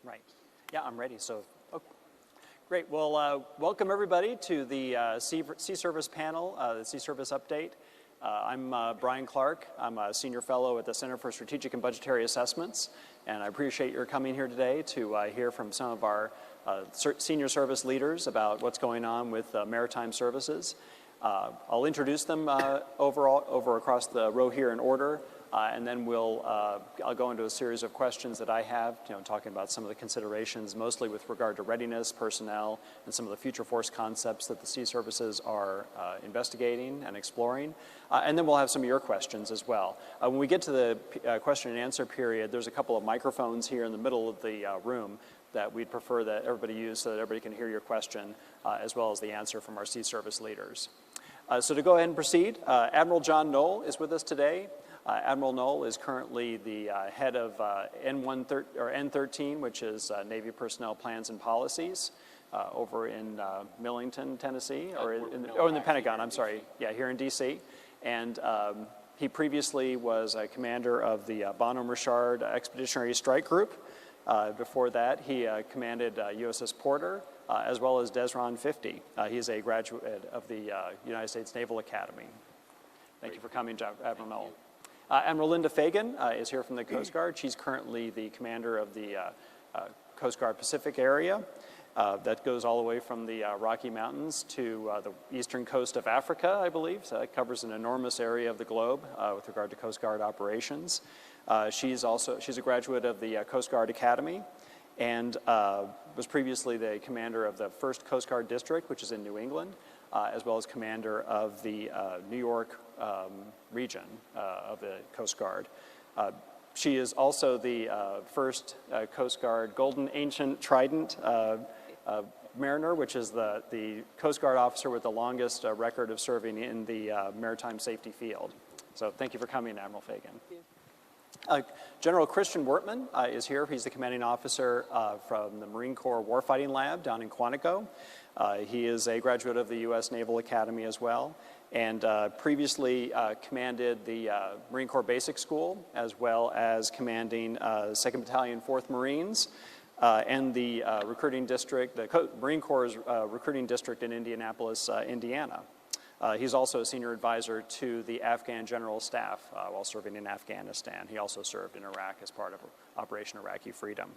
Right. Yeah, I'm ready. So, okay. Great. Well, welcome everybody to the Sea Service panel, the Sea Service update. I'm Bryan Clark. I'm a senior fellow at the Center for Strategic and Budgetary Assessments, and I appreciate your coming here today to hear from some of our senior service leaders about what's going on with maritime services. I'll introduce them over across the row here in order. And then I'll go into a series of questions that I have, talking about some of the considerations, mostly with regard to readiness, personnel, and some of the future force concepts that the Sea Services are investigating and exploring. And then we'll have some of your questions as well. When we get to the question and answer period, there's a couple of microphones here in the middle of the room that we'd prefer that everybody use so that everybody can hear your question, as well as the answer from our Sea Service leaders. So to go ahead and proceed, Admiral John Knoll is with us today. Admiral Knoll is currently the head of N13, which is Navy Personnel Plans and Policies, over in Millington, Tennessee, or in the Pentagon, I'm sorry, yeah, here in D.C. And he previously was a commander of the Bonhomme Richard Expeditionary Strike Group. Before that, he commanded USS Porter, as well as Desron 50. He's a graduate of the United States Naval Academy. Thank you for coming, Admiral Knoll. Admiral Linda Fagan is here from the Coast Guard. She's currently the commander of the Coast Guard Pacific area. That goes all the way from the Rocky Mountains to the eastern coast of Africa, I believe. So that covers an enormous area of the globe with regard to Coast Guard operations. She's a graduate of the Coast Guard Academy and was previously the commander of the 1st Coast Guard District, which is in New England, as well as commander of the New York region of the Coast Guard. She is also the first Coast Guard Golden Ancient Trident Mariner, which is the Coast Guard officer with the longest record of serving in the maritime safety field. So thank you for coming, Admiral Fagan. General Christian Wortman is here. He's the commanding officer from the Marine Corps Warfighting Lab down in Quantico. He is a graduate of the U.S. Naval Academy as well, and previously commanded the Marine Corps Basic School, as well as commanding 2nd Battalion, 4th Marines, and the recruiting district, the Marine Corps' recruiting district in Indianapolis, Indiana. He's also a senior advisor to the Afghan General Staff while serving in Afghanistan. He also served in Iraq as part of Operation Iraqi Freedom.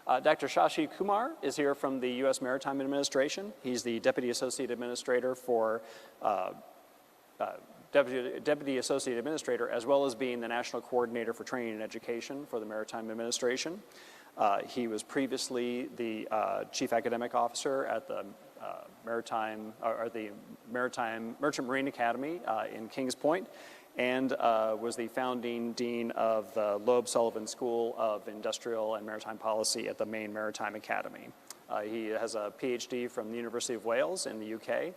Dr. Shashi Kumar is here from the U.S. Maritime Administration. He's the Deputy Associate Administrator for Deputy Associate Administrator, as well as being the National Coordinator for Training and Education for the Maritime Administration. He was previously the Chief Academic Officer at the Merchant Marine Academy in Kings Point, and was the founding dean of the Loeb Sullivan School of Industrial and Maritime Policy at the Maine Maritime Academy. He has a PhD from the University of Wales in the UK,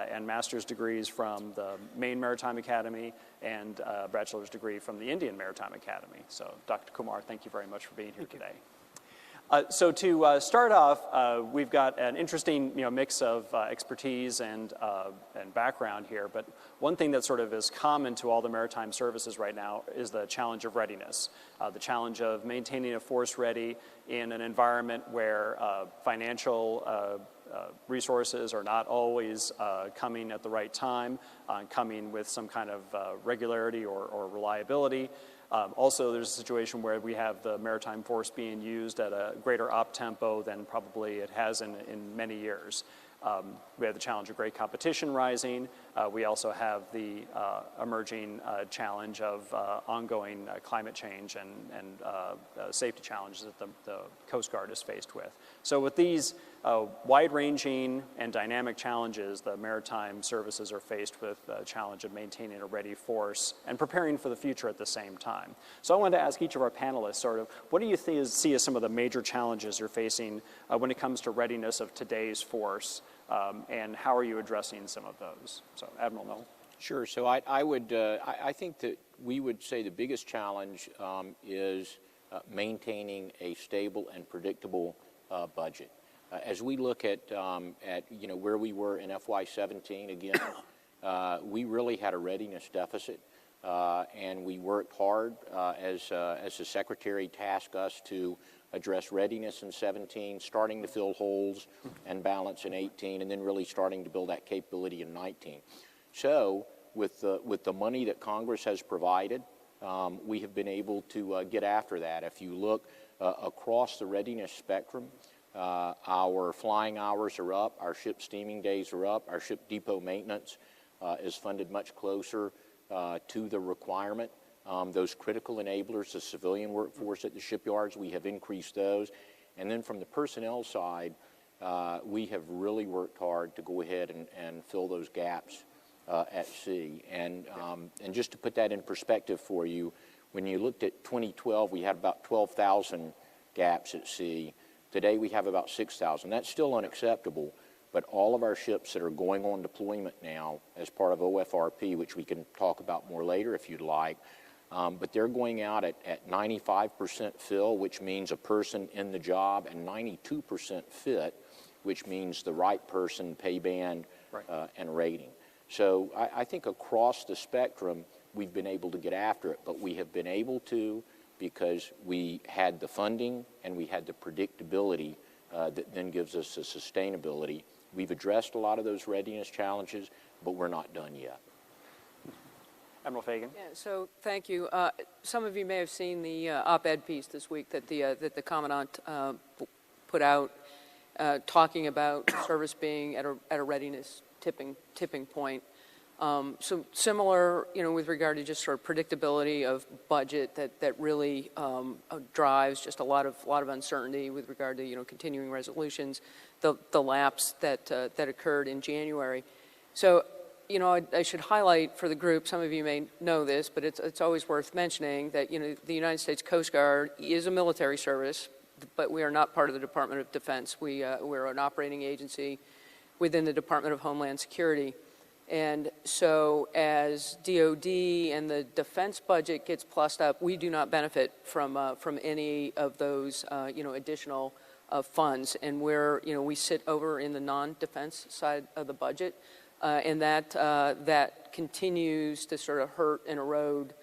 and master's degrees from the Maine Maritime Academy and a bachelor's degree from the Indian Maritime Academy. So, Dr. Kumar, thank you very much for being here today. So to start off, we've got an interesting mix of expertise and background here, but one thing that sort of is common to all the maritime services right now is the challenge of readiness, the challenge of maintaining a force ready in an environment where financial resources are not always coming at the right time, coming with some kind of regularity or reliability. Also, there's a situation where we have the maritime force being used at a greater op tempo than probably it has in many years. We have the challenge of great competition rising. We also have the emerging challenge of ongoing climate change and safety challenges that the Coast Guard is faced with. So with these wide-ranging and dynamic challenges, the maritime services are faced with the challenge of maintaining a ready force and preparing for the future at the same time. So I wanted to ask each of our panelists sort of, what do you see as some of the major challenges you're facing when it comes to readiness of today's force, and how are you addressing some of those? So, Admiral Knoll. Sure. So I think that we would say the biggest challenge is maintaining a stable and predictable budget. As we look at where we were in FY17, again, we really had a readiness deficit. and we worked hard as the Secretary tasked us to address readiness in 17, starting to fill holes and balance in 18, and then really starting to build that capability in 19. So with the money that Congress has provided, we have been able to get after that. If you look across the readiness spectrum, our flying hours are up, our ship steaming days are up, our ship depot maintenance is funded much closer to the requirement. Those critical enablers, the civilian workforce at the shipyards, we have increased those. And then from the personnel side, we have really worked hard to go ahead and fill those gaps at sea. And just to put that in perspective for you, when you looked at 2012, we had about 12,000 gaps at sea. Today we have about 6,000. That's still unacceptable, but all of our ships that are going on deployment now as part of OFRP, which we can talk about more later if you'd like, but they're going out at 95% fill, which means a person in the job, and 92% fit, which means the right person, pay band, and rating. So I think across the spectrum, we've been able to get after it, but we have been able to because we had the funding and we had the predictability that then gives us the sustainability. We've addressed a lot of those readiness challenges, but we're not done yet. Admiral Fagan. Yeah, so thank you. Some of you may have seen the op-ed piece this week that the Commandant put out talking about service being at a readiness tipping point. So similar, with regard to just sort of predictability of budget that really drives just a lot of uncertainty with regard to continuing resolutions, the lapse that occurred in January. So I should highlight for the group. Some of you may know this, but it's always worth mentioning that the United States Coast Guard is a military service, but we are not part of the Department of Defense. We're an operating agency within the Department of Homeland Security. And so as DOD and the defense budget gets plussed up, we do not benefit from any of those additional funds. And we sit over in the non-defense side of the budget, and that continues to sort of hurt and erode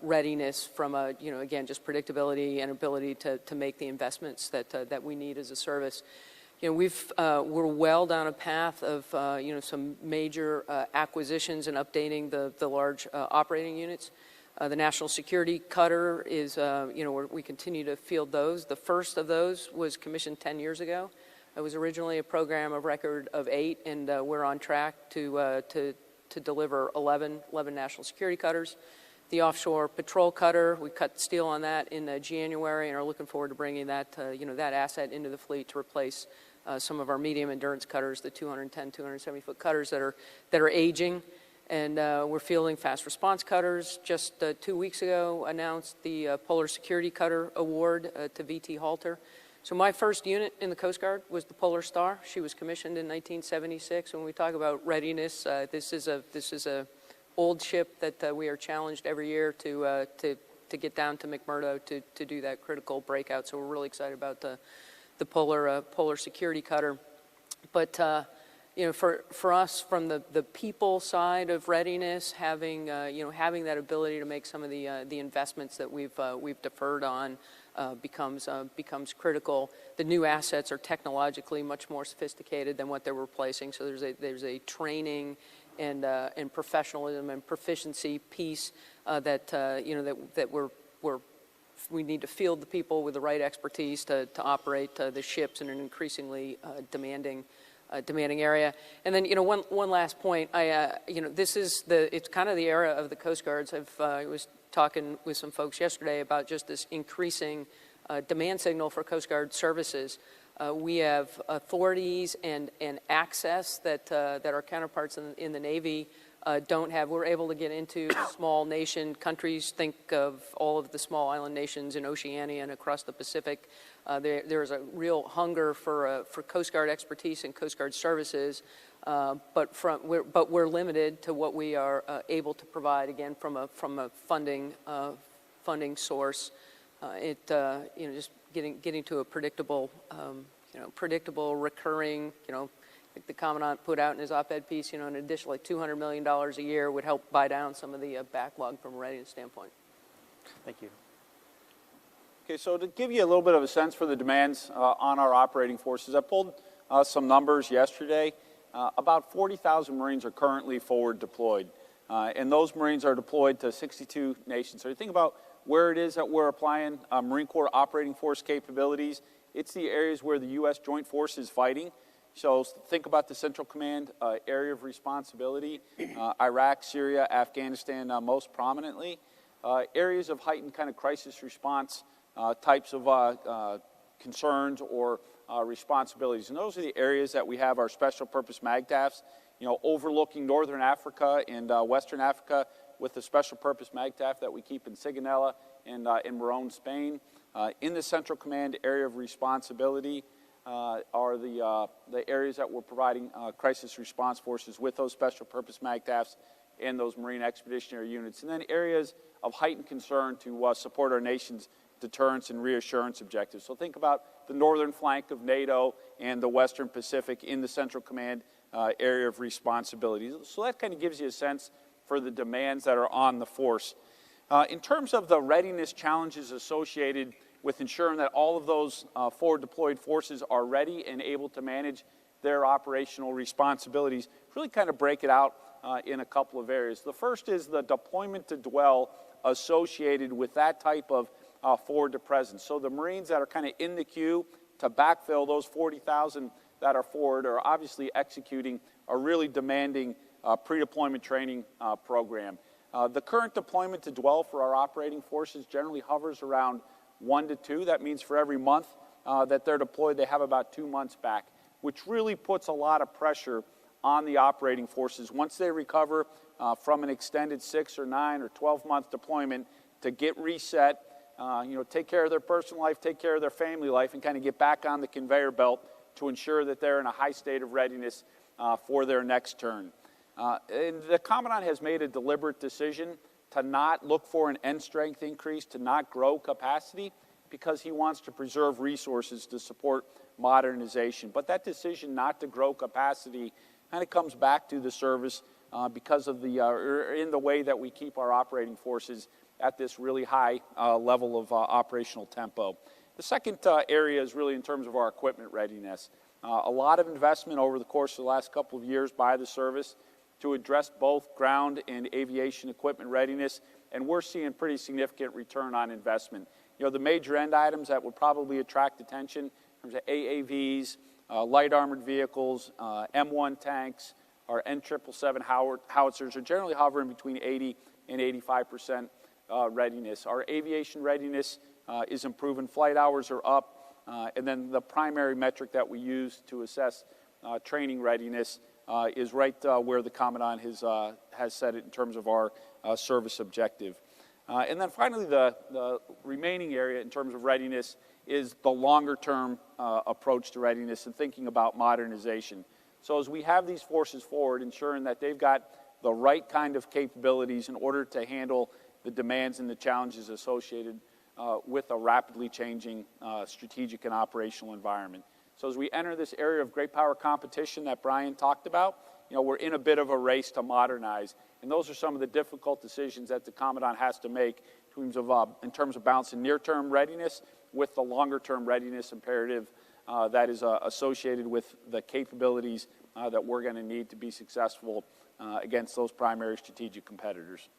readiness from again, just predictability and ability to make the investments that we need as a service. We're well down a path of some major acquisitions and updating the large operating units. The National Security Cutter is we continue to field those. The first of those was commissioned 10 years ago. It was originally a program of record of 8, and we're on track to deliver 11 National Security Cutters. The Offshore Patrol Cutter, we cut steel on that in January, and are looking forward to bringing that that asset into the fleet to replace some of our medium endurance cutters, the 210, 270-foot cutters that are aging. And we're fielding fast response cutters. Just 2 weeks ago, announced the Polar Security Cutter Award to VT Halter. So my first unit in the Coast Guard was the Polar Star. She was commissioned in 1976. When we talk about readiness, this is a old ship that we are challenged every year to get down to McMurdo to do that critical breakout. So we're really excited about the Polar Security Cutter. But for us, from the people side of readiness, having that ability to make some of the investments that we've deferred on becomes critical. The new assets are technologically much more sophisticated than what they're replacing. So there's a training and professionalism and proficiency piece that we need to field the people with the right expertise to operate the ships in an increasingly demanding area. And then one last point. It's kind of the era of the Coast Guards. I was talking with some folks yesterday about just this increasing demand signal for Coast Guard services. We have authorities and access that our counterparts in the Navy don't have. We're able to get into small nation countries. Think of all of the small island nations in Oceania and across the Pacific. There is a real hunger for Coast Guard expertise and Coast Guard services, but we're limited to what we are able to provide. Again, from a funding source, just getting to a predictable, recurring, like the Commandant put out in his op-ed piece, you know, an additional like $200 million a year would help buy down some of the backlog from a readiness standpoint. Thank you. Okay, so to give you a little bit of a sense for the demands on our operating forces, I pulled some numbers yesterday. About 40,000 Marines are currently forward deployed, and those Marines are deployed to 62 nations. So you think about where it is that we're applying Marine Corps operating force capabilities. It's the areas where the U.S. Joint Force is fighting. So think about the Central Command area of responsibility, Iraq, Syria, Afghanistan most prominently. Areas of heightened kind of crisis response types of concerns or responsibilities. And those are the areas that we have our special purpose MAGTFs, you know, overlooking Northern Africa and Western Africa with the special purpose MAGTF that we keep in Sigonella and in Morón, Spain. In the Central Command area of responsibility are the areas that we're providing crisis response forces with those special purpose MAGTFs and those Marine Expeditionary Units. And then areas of heightened concern to support our nation's deterrence and reassurance objectives. So think about the northern flank of NATO and the Western Pacific in the Central Command area of responsibility. So that kind of gives you a sense for the demands that are on the force. In terms of the readiness challenges associated with ensuring that all of those forward deployed forces are ready and able to manage their operational responsibilities, really kind of break it out in a couple of areas. The first is the deployment to dwell associated with that type of forward to presence. So the Marines that are kind of in the queue to backfill those 40,000 that are forward are obviously executing a really demanding pre-deployment training program. The current deployment to dwell for our operating forces generally hovers around 1 to 2. That means for every month that they're deployed, they have about 2 months back, which really puts a lot of pressure on the operating forces once they recover from an extended 6 or 9 or 12-month deployment to get reset, take care of their personal life, take care of their family life, and kind of get back on the conveyor belt to ensure that they're in a high state of readiness for their next turn. And the Commandant has made a deliberate decision to not look for an end strength increase, to not grow capacity, because he wants to preserve resources to support modernization. But that decision not to grow capacity kind of comes back to the service because of in the way that we keep our operating forces at this really high level of operational tempo. The second area is really in terms of our equipment readiness. A lot of investment over the course of the last couple of years by the service to address both ground and aviation equipment readiness, and we're seeing pretty significant return on investment. You know, the major end items that would probably attract attention in terms of AAVs, light armored vehicles, M1 tanks, our N777 howitzers are generally hovering between 80 and 85% readiness. Our aviation readiness is improving. Flight hours are up, and then the primary metric that we use to assess training readiness is right where the Commandant has set it in terms of our service objective. And then finally, the remaining area in terms of readiness is the longer-term approach to readiness and thinking about modernization. So as we have these forces forward, ensuring that they've got the right kind of capabilities in order to handle the demands and the challenges associated with a rapidly changing strategic and operational environment. So as we enter this area of great power competition that Bryan talked about, we're in a bit of a race to modernize. And those are some of the difficult decisions that the Commandant has to make in terms of balancing near-term readiness with the longer-term readiness imperative that is associated with the capabilities that we're going to need to be successful against those primary strategic competitors.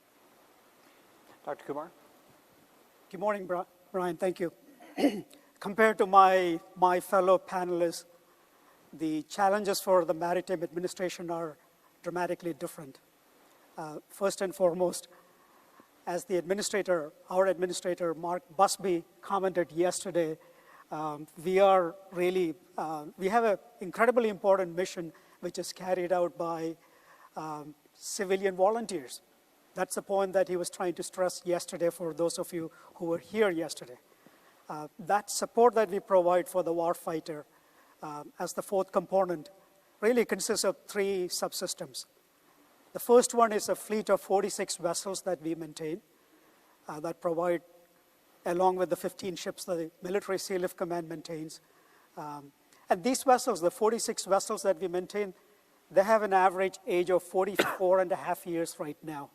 Dr. Kumar? Good morning, Bryan. Thank you. Compared to my fellow panelists, the challenges for the Maritime Administration are dramatically different. First and foremost, as the administrator, our administrator, Mark Busby, commented yesterday, we have an incredibly important mission which is carried out by civilian volunteers. That's the point that he was trying to stress yesterday for those of you who were here yesterday. That support that we provide for the warfighter as the fourth component really consists of 3 subsystems. The first one is a fleet of 46 vessels that we maintain that provide, along with the 15 ships that the Military Sealift Command maintains, And these vessels, the 46 vessels that we maintain, they have an average age of 44 and a half years right now.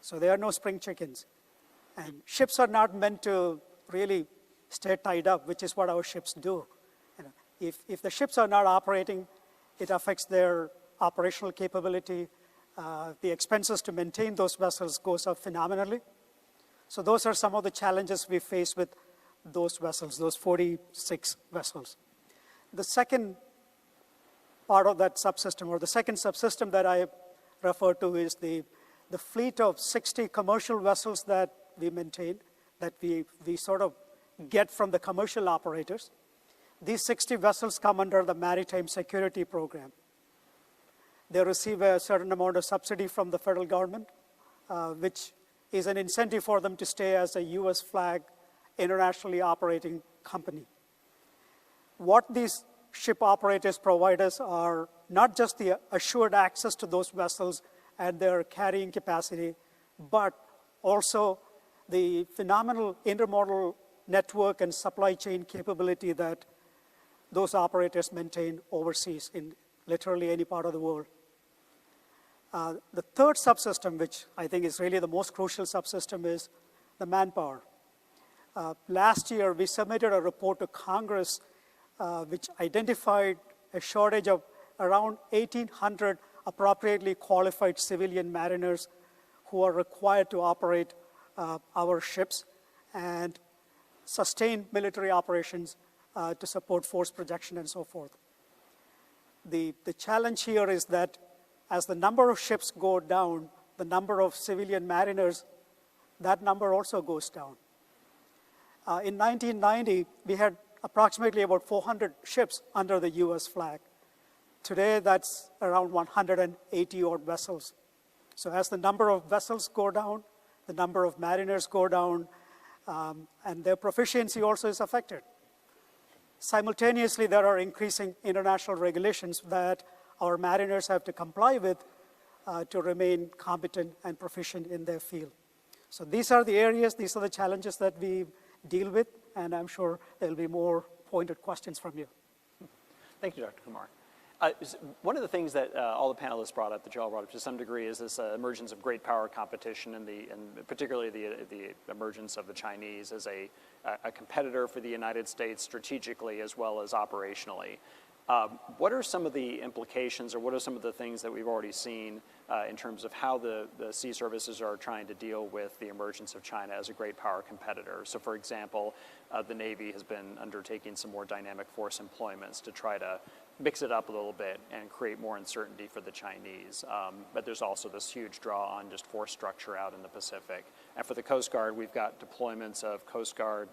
So they are no spring chickens. And ships are not meant to really stay tied up, which is what our ships do. You know, if the ships are not operating, it affects their operational capability. The expenses to maintain those vessels goes up phenomenally. So those are some of the challenges we face with those vessels, those 46 vessels. The second part of that subsystem, or the second subsystem that I refer to, is the fleet of 60 commercial vessels that we maintain, that we sort of get from the commercial operators. These 60 vessels come under the Maritime Security Program. They receive a certain amount of subsidy from the federal government, which is an incentive for them to stay as a U.S. flag, internationally operating company. What these ship operators provide us are not just the assured access to those vessels and their carrying capacity, but also the phenomenal intermodal network and supply chain capability that those operators maintain overseas in literally any part of the world. The third subsystem, which I think is really the most crucial subsystem, is the manpower. Last year, we submitted a report to Congress which identified a shortage of around 1,800 appropriately qualified civilian mariners who are required to operate our ships and sustain military operations to support force projection and so forth. The challenge here is that as the number of ships go down, the number of civilian mariners, that number also goes down. In 1990, we had approximately about 400 ships under the U.S. flag. Today, that's around 180-odd vessels. So as the number of vessels go down, the number of mariners go down, and their proficiency also is affected. Simultaneously, there are increasing international regulations that our mariners have to comply with to remain competent and proficient in their field. So these are the areas, these are the challenges that we deal with, and I'm sure there'll be more pointed questions from you. Thank you, Dr. Kumar. One of the things that all the panelists brought up, that you all brought up to some degree, is this emergence of great power competition, and particularly the emergence of the Chinese as a competitor for the United States strategically as well as operationally. What are some of the implications, or what are some of the things that we've already seen in terms of how the sea services are trying to deal with the emergence of China as a great power competitor? So, for example, the Navy has been undertaking some more dynamic force employments to try to mix it up a little bit and create more uncertainty for the Chinese. But there's also this huge draw on just force structure out in the Pacific. And for the Coast Guard, we've got deployments of Coast Guard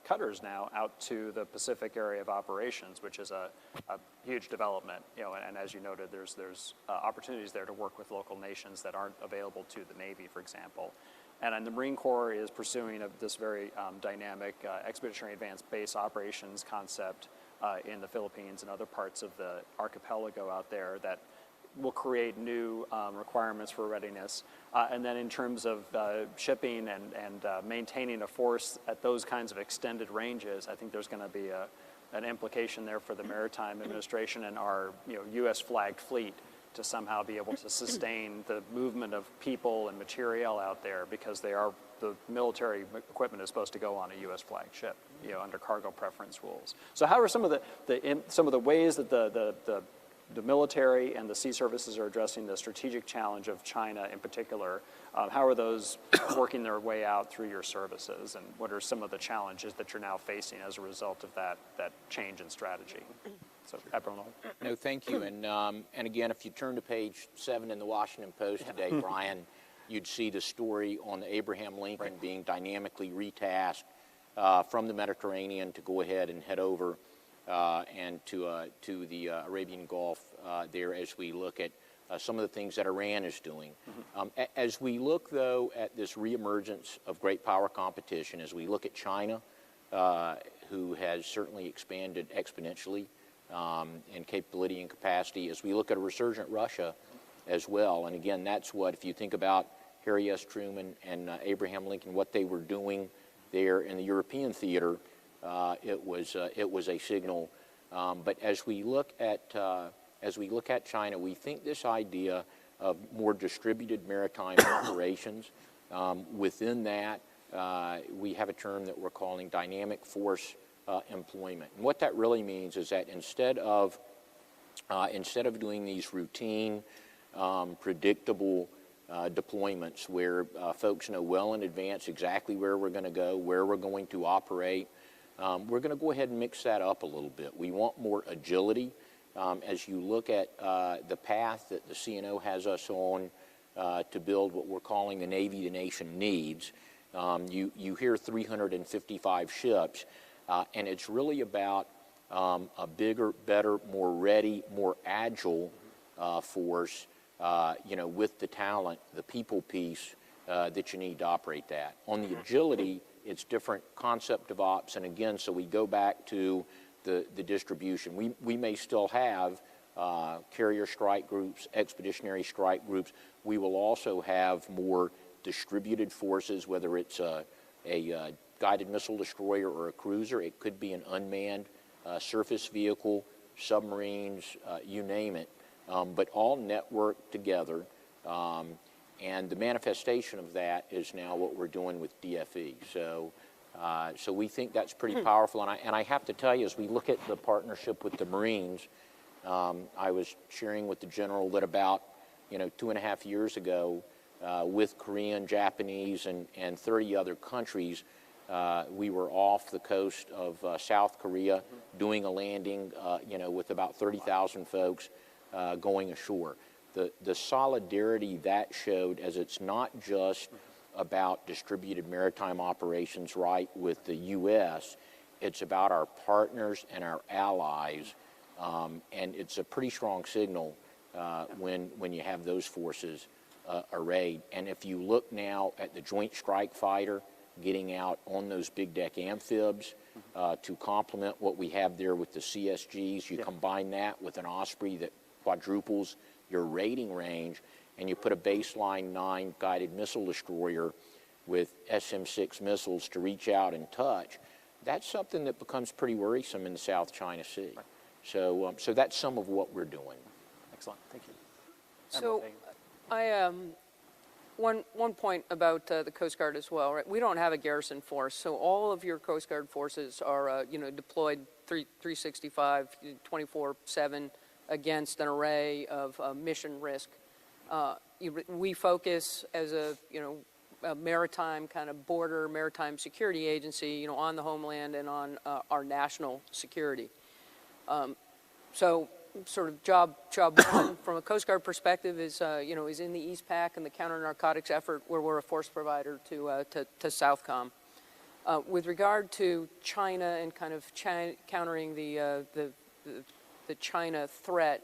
cutters now out to the Pacific area of operations, which is a huge development. You know, and as you noted, there's opportunities there to work with local nations that aren't available to the Navy, for example. And the Marine Corps is pursuing this very dynamic expeditionary advanced base operations concept in the Philippines and other parts of the archipelago out there that will create new requirements for readiness. And then in terms of shipping and maintaining a force at those kinds of extended ranges, I think there's going to be an implication there for the Maritime Administration and our U.S. flagged fleet to somehow be able to sustain the movement of people and material out there, because the military equipment is supposed to go on a U.S. flagged ship, under cargo preference rules. So how are some of the ways that the military and the sea services are addressing the strategic challenge of China in particular? How are those working their way out through your services, and what are some of the challenges that you're now facing as a result of that change in strategy? So, Admiral. No, thank you. And again, if you turn to page 7 in the Washington Post today, Bryan, you'd see the story on the Abraham Lincoln being dynamically retasked from the Mediterranean to go ahead and head over and to the Arabian Gulf there, as we look at some of the things that Iran is doing. As we look, though, at this reemergence of great power competition, as we look at China, who has certainly expanded exponentially in capability and capacity, as we look at a resurgent Russia as well. And again, that's what, if you think about Harry S. Truman and Abraham Lincoln, what they were doing there in the European theater, it was a signal But as we look at China, we think this idea of more distributed maritime operations, within that, we have a term that we're calling dynamic force employment. And what that really means is that instead of doing these routine, predictable deployments where folks know well in advance exactly where we're going to go, where we're going to operate, we're going to go ahead and mix that up a little bit. We want more agility. As you look at the path that the CNO has us on to build what we're calling the Navy the nation needs, you hear 355 ships, and it's really about a bigger, better, more ready, more agile force, with the talent, the people piece that you need to operate that. On the agility, it's different concept of ops, and again, so we go back to the distribution. We may still have carrier strike groups, expeditionary strike groups. We will also have more distributed forces, whether it's a guided missile destroyer or a cruiser. It could be an unmanned surface vehicle, submarines, you name it, but all networked together. And the manifestation of that is now what we're doing with DFE. So we think that's pretty powerful. And I have to tell you, as we look at the partnership with the Marines, I was sharing with the General that about 2.5 years ago, with Korean, Japanese, and 30 other countries, we were off the coast of South Korea doing a landing, with about 30,000 folks going ashore. The solidarity that showed, as it's not just about distributed maritime operations, right, with the U.S., it's about our partners and our allies, and it's a pretty strong signal when you have those forces arrayed. And if you look now at the Joint Strike Fighter getting out on those big deck amphibs to complement what we have there with the CSGs, you combine that with an Osprey that quadruples your rating range, and you put a baseline 9 guided missile destroyer with SM-6 missiles to reach out and touch, that's something that becomes pretty worrisome in the South China Sea. Right. So that's some of what we're doing. Excellent, thank you. So one point about the Coast Guard as well, right? We don't have a garrison force, so all of your Coast Guard forces are deployed 365, 24/7 against an array of mission risk. We focus as a maritime kind of border maritime security agency, on the homeland and on our national security. So sort of job one from a Coast Guard perspective is in the East Pac and the counter-narcotics effort, where we're a force provider to Southcom. With regard to China and kind of countering the China threat,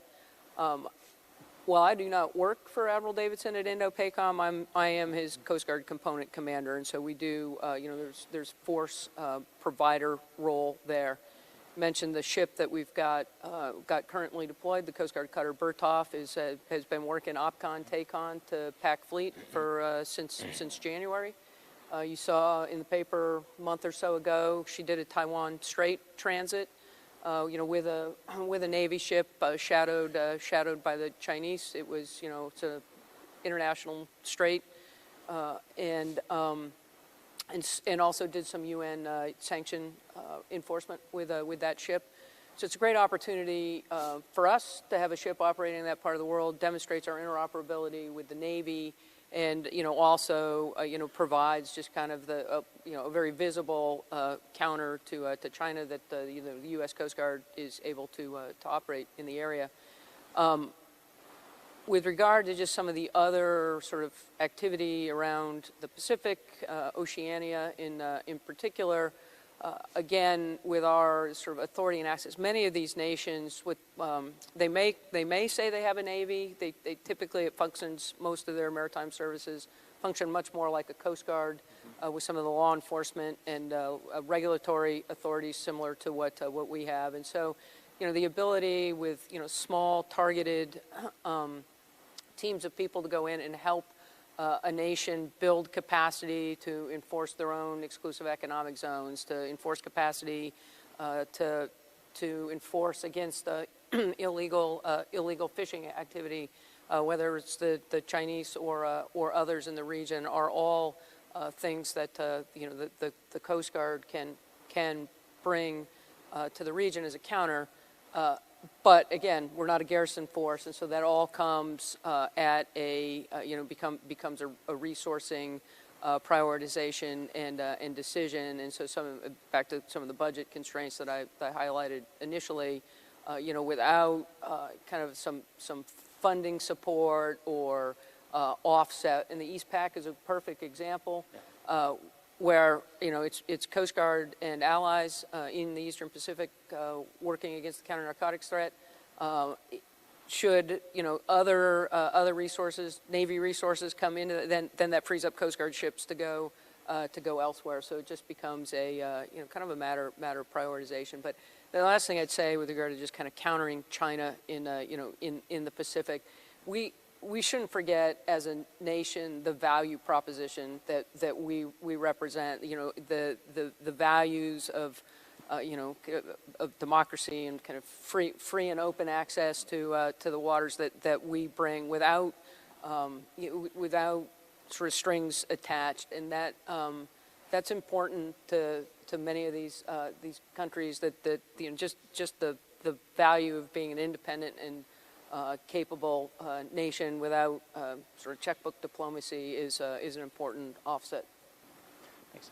while I do not work for Admiral Davidson at INDOPACOM, I am his Coast Guard component commander, and so we do, there's force provider role there. Mentioned the ship that we've got currently deployed, the Coast Guard cutter Berthoff, has been working OPCON, TACON to PAC Fleet for since January. You saw in the paper a month or so ago, she did a Taiwan Strait transit, with a Navy ship shadowed by the Chinese. It was, it's an international strait, and also did some UN sanction enforcement with that ship. So it's a great opportunity for us to have a ship operating in that part of the world. Demonstrates our interoperability with the Navy, and also provides just kind of a very visible counter to China that the U.S. Coast Guard is able to operate in the area. With regard to just some of the other sort of activity around the Pacific, Oceania in particular, again, with our sort of authority and access, many of these nations, they may say they have a Navy. They typically, it functions, most of their maritime services function much more like a Coast Guard, with some of the law enforcement and regulatory authorities similar to what we have. And so, the ability with small targeted teams of people to go in and help a nation build capacity to enforce their own exclusive economic zones, to enforce capacity to to enforce against illegal fishing activity, whether it's the Chinese or others in the region, are all things that the Coast Guard can bring to the region as a counter. But again, we're not a garrison force, and so that all comes at becomes a resourcing prioritization and decision. And so back to some of the budget constraints that I highlighted initially, without kind of some funding support or offset, and the East Pac is a perfect example. Where it's Coast Guard and allies in the Eastern Pacific working against the counter-narcotics threat. Should other resources, Navy resources, come into then that frees up Coast Guard ships to go elsewhere. So it just becomes a kind of a matter of prioritization. But the last thing I'd say with regard to just kind of countering China in the Pacific, we shouldn't forget as a nation the value proposition that we represent. The values of democracy and kind of free and open access to the waters that we bring without sort of strings attached, and that's important to many of these countries. That just the value of being an independent and capable nation without sort of checkbook diplomacy is an important offset. Thanks.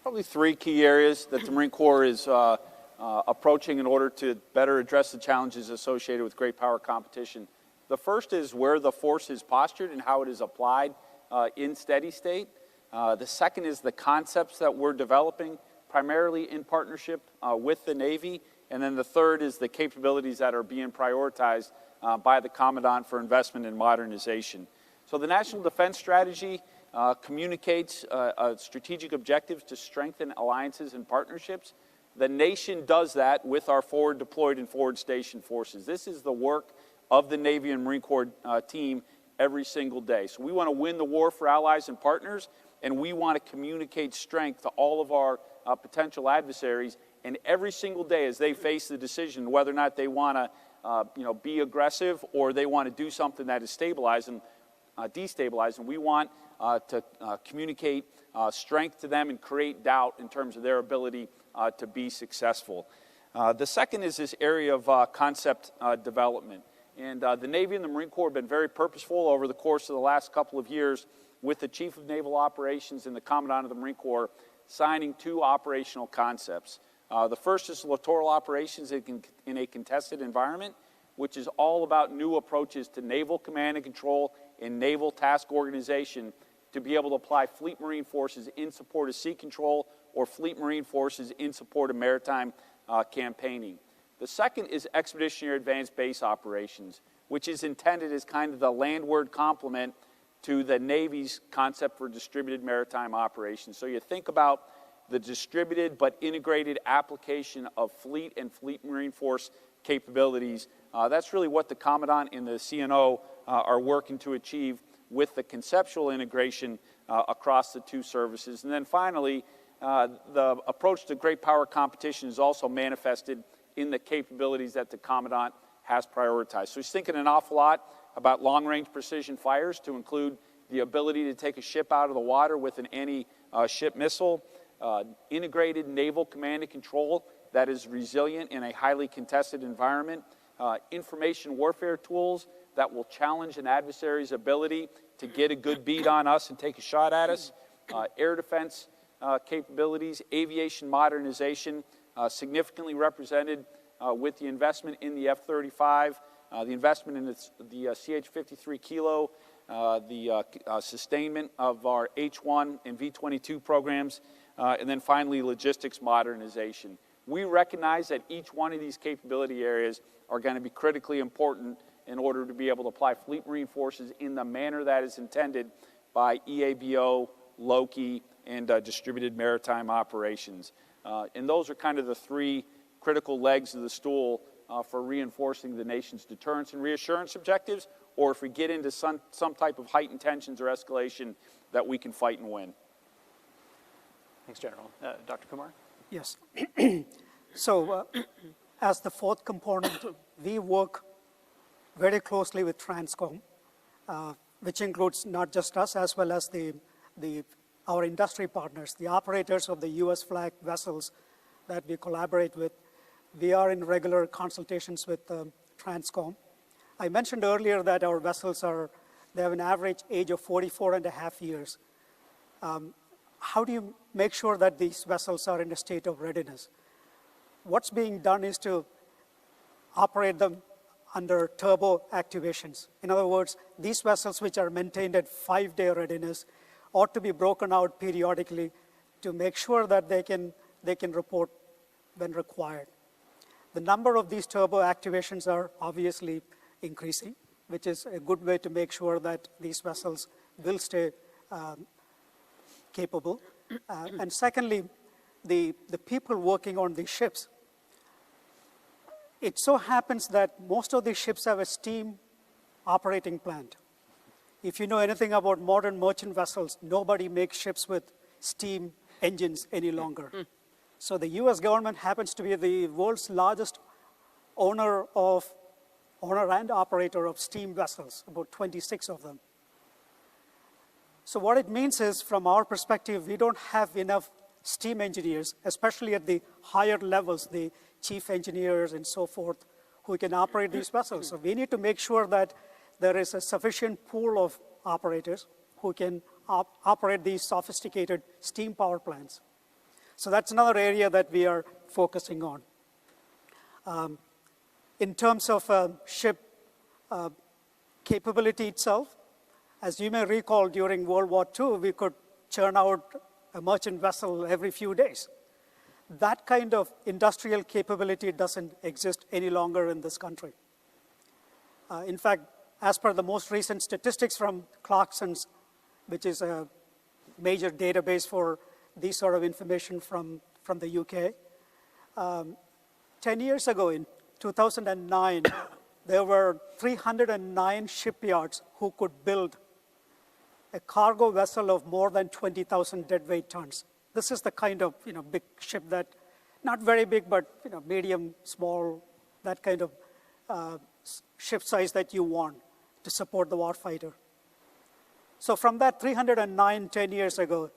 Probably three key areas that the Marine Corps is approaching in order to better address the challenges associated with great power competition. The first is where the force is postured and how it is applied in steady state. The second is the concepts that we're developing, primarily in partnership with the Navy. And then the third is the capabilities that are being prioritized by the Commandant for investment in modernization. So the National Defense Strategy communicates strategic objectives to strengthen alliances and partnerships. The nation does that with our forward deployed and forward stationed forces. This is the work of the Navy and Marine Corps team every single day. So we want to win the war for allies and partners, and we want to communicate strength to all of our potential adversaries. And every single day as they face the decision whether or not they want to be aggressive or they want to do something that is destabilizing, we want to communicate strength to them and create doubt in terms of their ability to be successful. The second is this area of concept development. And the Navy and the Marine Corps have been very purposeful over the course of the last couple of years with the Chief of Naval Operations and the Commandant of the Marine Corps signing two operational concepts. The first is littoral operations in a contested environment, which is all about new approaches to naval command and control and naval task organization to be able to apply fleet marine forces in support of sea control or fleet marine forces in support of maritime campaigning. The second is expeditionary advanced base operations, which is intended as kind of the landward complement to the Navy's concept for distributed maritime operations. So you think about the distributed but integrated application of fleet and fleet marine force capabilities. That's really what the Commandant and the CNO are working to achieve with the conceptual integration across the two services. And then finally, the approach to great power competition is also manifested in the capabilities that the Commandant has prioritized. So he's thinking an awful lot about long-range precision fires to include the ability to take a ship out of the water with an anti-ship missile, integrated naval command and control that is resilient in a highly contested environment, information warfare tools that will challenge an adversary's ability to get a good beat on us and take a shot at us, air defense capabilities, aviation modernization, significantly represented with the investment in the F-35, the investment in the CH-53 Kilo, the sustainment of our H-1 and V-22 programs, and then finally logistics modernization. We recognize that each one of these capability areas are going to be critically important in order to be able to apply fleet marine forces in the manner that is intended by EABO, Loki, and distributed maritime operations. And those are kind of the three critical legs of the stool for reinforcing the nation's deterrence and reassurance objectives, or if we get into some type of heightened tensions or escalation, that we can fight and win. Thanks, General. Dr. Kumar? Yes. So, as the fourth component, we work very closely with Transcom, which includes not just us, as well as our industry partners, the operators of the U.S. flag vessels that we collaborate with. We are in regular consultations with Transcom. I mentioned earlier that our vessels they have an average age of 44.5 years. How do you make sure that these vessels are in a state of readiness? What's being done is to operate them under turbo activations. In other words, these vessels which are maintained at 5-day readiness ought to be broken out periodically to make sure that they can report when required. The number of these turbo activations are obviously increasing, which is a good way to make sure that these vessels will stay capable. And secondly, the people working on these ships. It so happens that most of these ships have a steam operating plant. If you know anything about modern merchant vessels, nobody makes ships with steam engines any longer. So the US government happens to be the world's largest owner and operator of steam vessels, about 26 of them. So what it means is, from our perspective, we don't have enough steam engineers, especially at the higher levels, the chief engineers and so forth, who can operate these vessels. So we need to make sure that there is a sufficient pool of operators who can operate these sophisticated steam power plants. So that's another area that we are focusing on. In terms of ship capability itself, as you may recall, during World War II, we could churn out a merchant vessel every few days. That kind of industrial capability doesn't exist any longer in this country. In fact, as per the most recent statistics from Clarkson's, which is a major database for these sort of information from the UK, 10 years ago, in 2009, there were 309 shipyards who could build a cargo vessel of more than 20,000 deadweight tons. This is the kind of big ship that, not very big, but medium, small, that kind of ship size that you want to support the warfighter. So from that 309 10 years ago,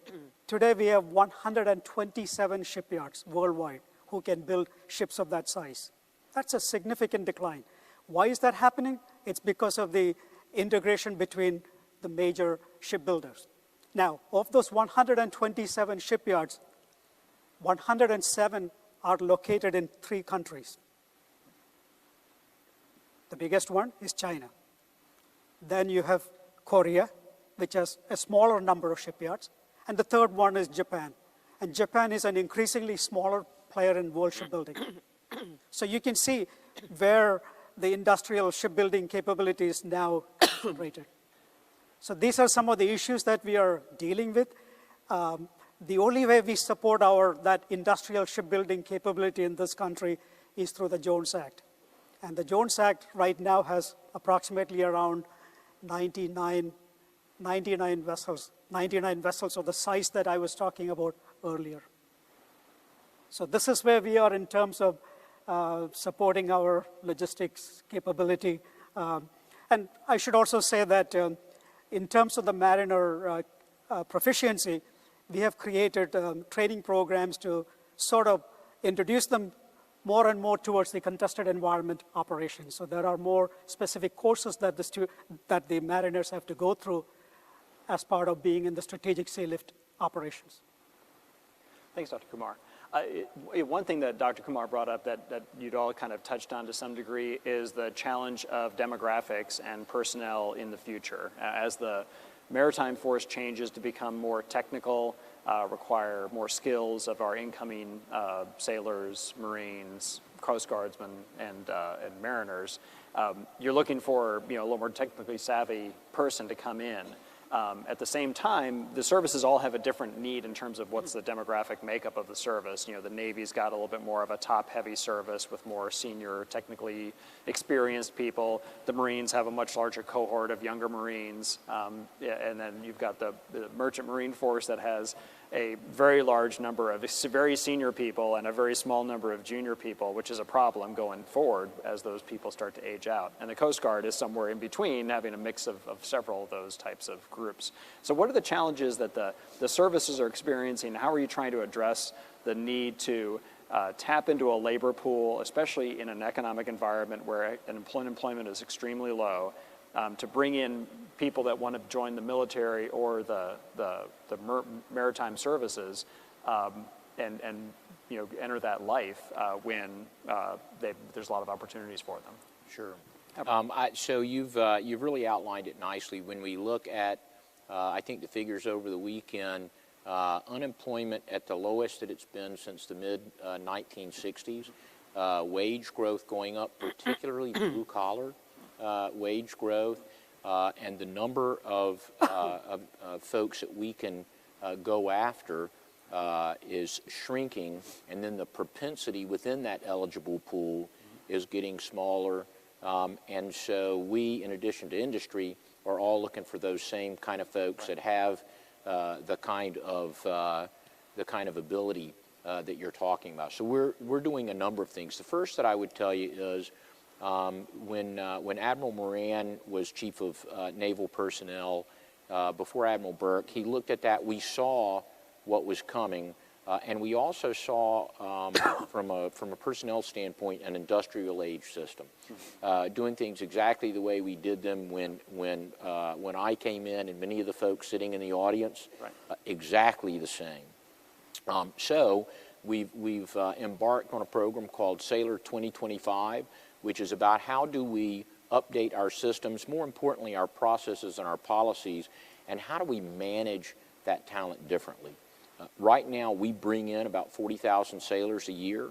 today we have 127 shipyards worldwide who can build ships of that size. That's a significant decline. Why is that happening? It's because of the integration between the major shipbuilders. Now, of those 127 shipyards, 107 are located in 3 countries. The biggest one is China. Then you have Korea, which has a smaller number of shipyards. And the third one is Japan. And Japan is an increasingly smaller player in world shipbuilding. So you can see where the industrial shipbuilding capability is now concentrated. So these are some of the issues that we are dealing with. The only way we support that industrial shipbuilding capability in this country is through the Jones Act. And the Jones Act right now has approximately around 99 vessels of the size that I was talking about earlier. So this is where we are in terms of supporting our logistics capability. And I should also say that in terms of the mariner proficiency, we have created training programs to sort of introduce them more and more towards the contested environment operations. So there are more specific courses that the mariners have to go through as part of being in the strategic sea lift operations. Thanks, Dr. Kumar. One thing that Dr. Kumar brought up that you'd all kind of touched on to some degree is the challenge of demographics and personnel in the future. As the maritime force changes to become more technical, require more skills of our incoming sailors, Marines, Coast Guardsmen, and mariners, you're looking for a little more technically savvy person to come in. At the same time, the services all have a different need in terms of what's the demographic makeup of the service. The Navy's got a little bit more of a top-heavy service with more senior, technically experienced people. The Marines have a much larger cohort of younger Marines. And then you've got the Merchant Marine Force that has a very large number of very senior people and a very small number of junior people, which is a problem going forward as those people start to age out. And the Coast Guard is somewhere in between, having a mix of several of those types of groups. So what are the challenges that the services are experiencing? How are you trying to address the need to tap into a labor pool, especially in an economic environment where unemployment is extremely low, to bring in people that want to join the military or the maritime services, and you know, enter that life when there's a lot of opportunities for them. Sure. So you've really outlined it nicely. When we look at, I think the figures over the weekend, unemployment at the lowest that it's been since the mid-1960s, wage growth going up, particularly blue-collar wage growth, and the number of folks that we can go after is shrinking, and then the propensity within that eligible pool is getting smaller. And so we, in addition to industry, are all looking for those same kind of folks that have the kind of ability that you're talking about. So we're doing a number of things. The first that I would tell you is when Admiral Moran was Chief of Naval Personnel, before Admiral Burke, he looked at that. We saw what was coming, and we also saw, from a personnel standpoint, an industrial age system, doing things exactly the way we did them when I came in, and many of the folks sitting in the audience, exactly the same. So we've embarked on a program called Sailor 2025, which is about how do we update our systems, more importantly our processes and our policies, and how do we manage that talent differently. Right now we bring in about 40,000 sailors a year.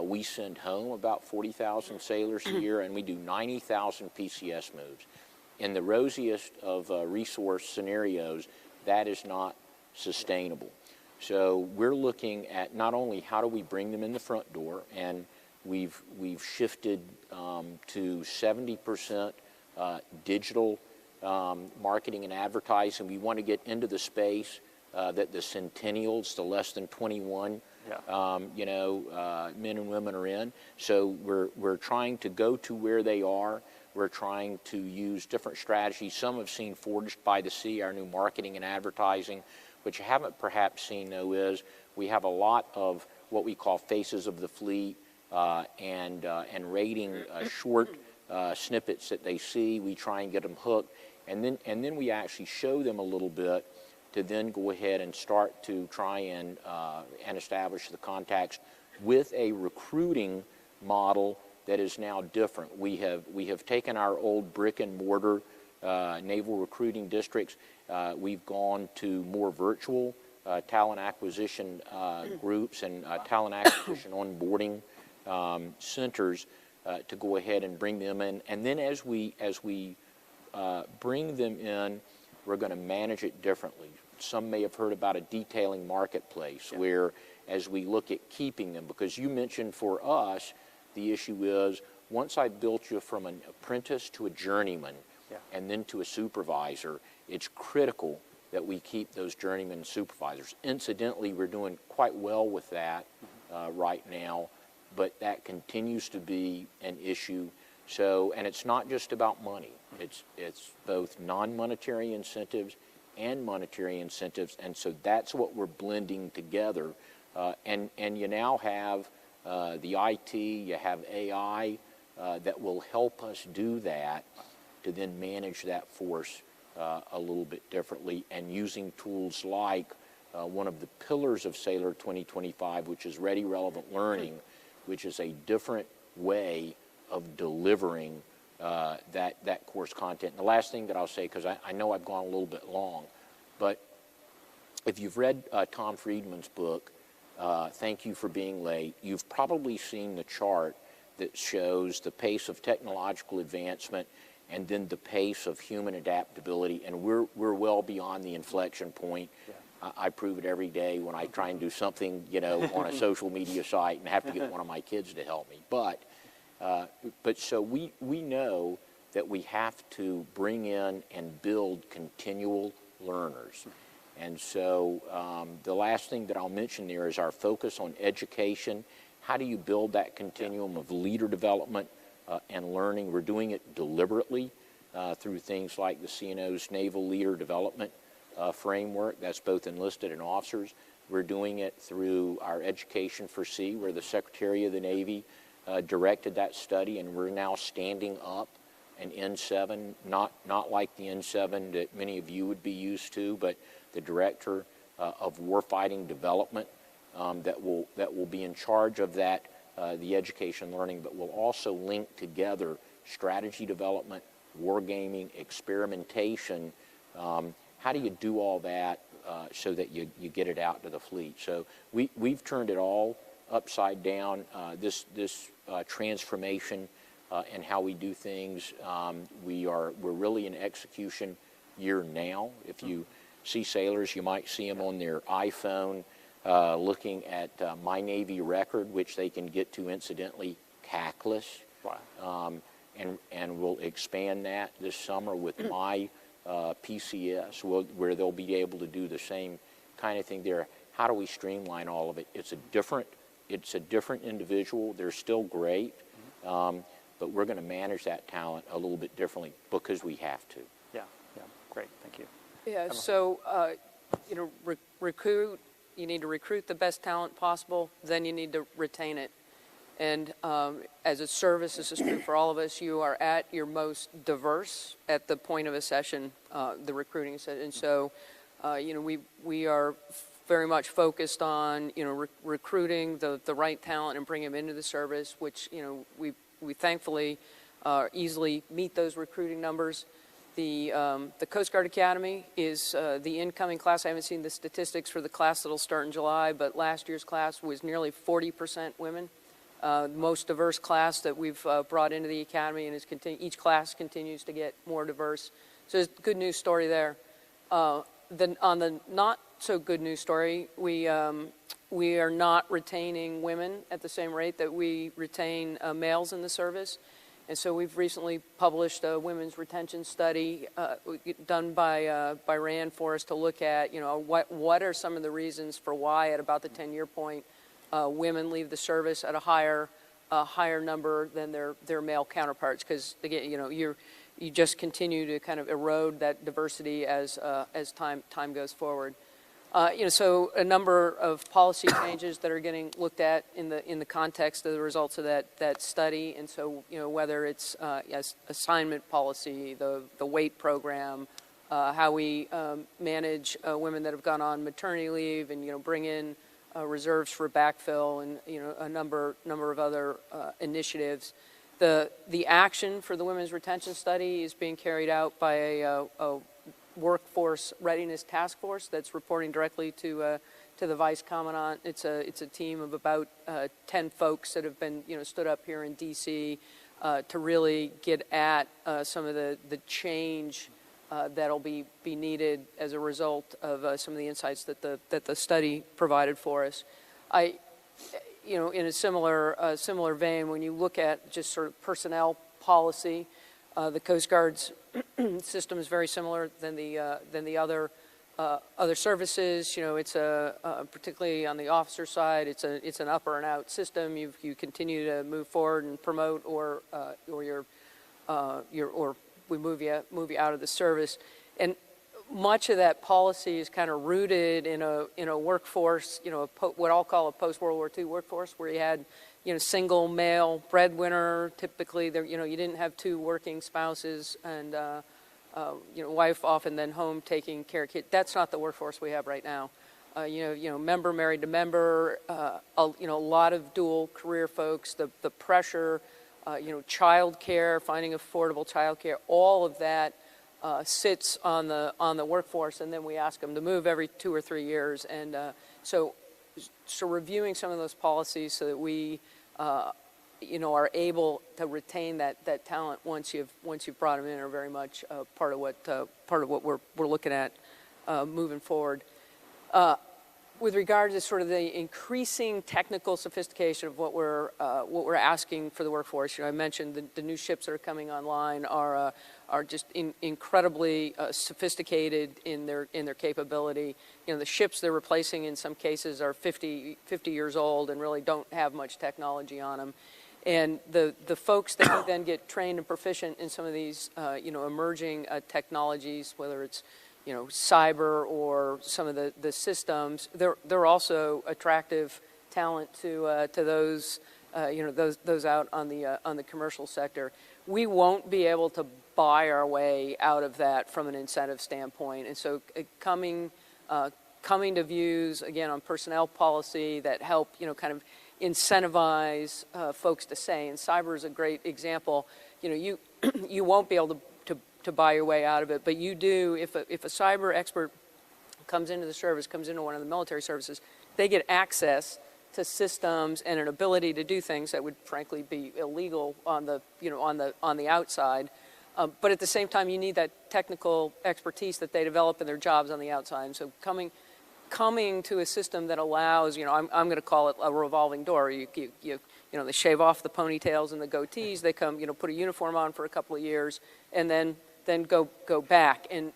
We send home about 40,000 sailors a year, and we do 90,000 PCS moves. In the rosiest of resource scenarios, that is not sustainable. So we're looking at not only how do we bring them in the front door, and we've shifted to 70% digital marketing and advertising. We want to get into the space that the centennials, the less than 21, men and women are in. So we're trying to go to where they are. We're trying to use different strategies. Some have seen Forged by the Sea, our new marketing and advertising. What you haven't perhaps seen, though, is we have a lot of what we call faces of the fleet, and rating short snippets that they see. We try and get them hooked, and then we actually show them a little bit to then go ahead and start to try and establish the contacts with a recruiting model that is now different. We have taken our old brick and mortar naval recruiting districts. We've gone to more virtual talent acquisition groups and talent acquisition onboarding centers to go ahead and bring them in. And then as we bring them in, we're going to manage it differently. Some may have heard about a detailing marketplace where as we look at keeping them, because you mentioned for us, the issue is once I've built you from an apprentice to a journeyman and then to a supervisor, it's critical that we keep those journeyman supervisors. Incidentally, we're doing quite well with that right now, but that continues to be an issue. So, and it's not just about money. It's both non-monetary incentives and monetary incentives, and so that's what we're blending together. And you now have the IT, you have AI that will help us do that, to then manage that force a little bit differently, and using tools like one of the pillars of Sailor 2025, which is Ready Relevant Learning, which is a different way of delivering that course content. And the last thing that I'll say, because I know I've gone a little bit long, but if you've read Tom Friedman's book, Thank You for Being Late, you've probably seen the chart that shows the pace of technological advancement and then the pace of human adaptability, and we're well beyond the inflection point. I prove it every day when I try and do something, on a social media site and have to get one of my kids to help me. But so we know that we have to bring in and build continual learners. And so the last thing that I'll mention there is our focus on education. How do you build that continuum of leader development and learning? We're doing it deliberately through things like the CNO's Naval Leader Development Framework. That's both enlisted and officers. We're doing it through our Education for Sea, where the Secretary of the Navy directed that study, and we're now standing up an N7, not like the N7 that many of you would be used to, but the Director of Warfighting Development that will be in charge of that, the education learning, but will also link together strategy development, wargaming, experimentation. How do you do all that so that you get it out to the fleet? So we've turned it all upside down. This transformation and how we do things. We're really in execution year now. If you see sailors, you might see them on their iPhone looking at My Navy Record, which they can get to, incidentally, CACless. Wow. And we'll expand that this summer with My PCS, where they'll be able to do the same kind of thing there. How do we streamline all of it? It's a different individual. They're still great. But we're going to manage that talent a little bit differently because we have to. Yeah, great, thank you. Yeah, so, recruit, you need to recruit the best talent possible, then you need to retain it. And as a service, this is true for all of us, you are at your most diverse at the point of a session, the recruiting session. And so, we are very much focused on, recruiting the right talent and bring them into the service, which, we thankfully easily meet those recruiting numbers. The Coast Guard Academy is the incoming class. I haven't seen the statistics for the class that'll start in July, but last year's class was nearly 40% women. The most diverse class that we've brought into the Academy, and each class continues to get more diverse. So it's a good news story there. Then on the not so good news story, we are not retaining women at the same rate that we retain males in the service. And so we've recently published a women's retention study done by Rand for us to look at, what are some of the reasons for why at about the 10-year point women leave the service at a higher number than their male counterparts. Because again, you just continue to kind of erode that diversity as time goes forward. So a number of policy changes that are getting looked at in the context of the results of that study. And so, whether it's assignment policy, the weight program, how we manage women that have gone on maternity leave, and bring in reserves for backfill, and a number of other initiatives. The action for the women's retention study is being carried out by a workforce readiness task force that's reporting directly to the vice commandant. It's a team of about 10 folks that have been stood up here in D.C. To really get at some of the change that'll be needed as a result of some of the insights that the study provided for us. In a similar vein, when you look at just sort of personnel policy, the Coast Guard's system is very similar than the other services. It's particularly on the officer side, it's an upper and out system. You continue to move forward and promote, or we move you out of the service. And much of that policy is kind of rooted in a workforce, what I'll call a post-World War II workforce, where you had single male breadwinner. Typically, there, you didn't have two working spouses, and wife often then home taking care of kids. That's not the workforce we have right now. Member married to member. A lot of dual career folks. The pressure, child care, finding affordable child care. All of that sits on the workforce, and then we ask them to move every 2 or 3 years, and so reviewing some of those policies so that we are able to retain that talent once you've brought them in are very much part of what we're looking at moving forward. with regard to sort of the increasing technical sophistication of what we're asking for the workforce, I mentioned the new ships that are coming online are just incredibly sophisticated in their capability. The ships they're replacing in some cases are 50 years old and really don't have much technology on them. And the folks that then get trained and proficient in some of these emerging technologies, whether it's cyber or some of the systems, they're also attractive talent to those those out on the commercial sector. We won't be able to buy our way out of that from an incentive standpoint, and so coming to views again on personnel policy that help kind of incentivize folks to stay. And cyber is a great example. You won't be able to buy your way out of it, but you do if a cyber expert comes into the service, comes into one of the military services, they get access to systems and an ability to do things that would frankly be illegal on the outside. But at the same time, you need that technical expertise that they develop in their jobs on the outside. And so coming to a system that allows, I'm going to call it a revolving door. They shave off the ponytails and the goatees. They come, put a uniform on for a couple of years, and then go back and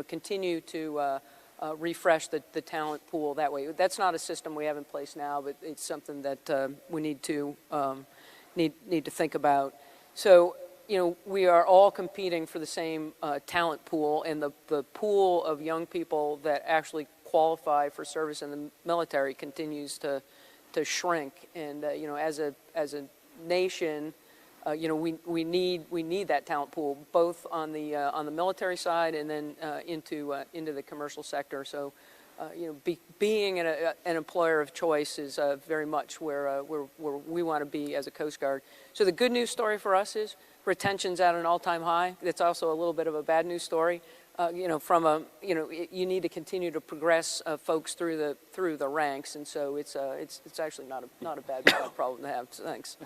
continue to refresh the talent pool that way. That's not a system we have in place now, but it's something that we need to think about. So we are all competing for the same talent pool, and the pool of young people that actually qualify for service in the military continues to shrink. And as a nation, we need that talent pool both on the military side and then into the commercial sector. So being an employer of choice is very much where we want to be as a Coast Guard. So the good news story for us is retention's at an all-time high. It's also a little bit of a bad news story. You need to continue to progress folks through the ranks, and so it's actually not a bad problem to have. So thanks.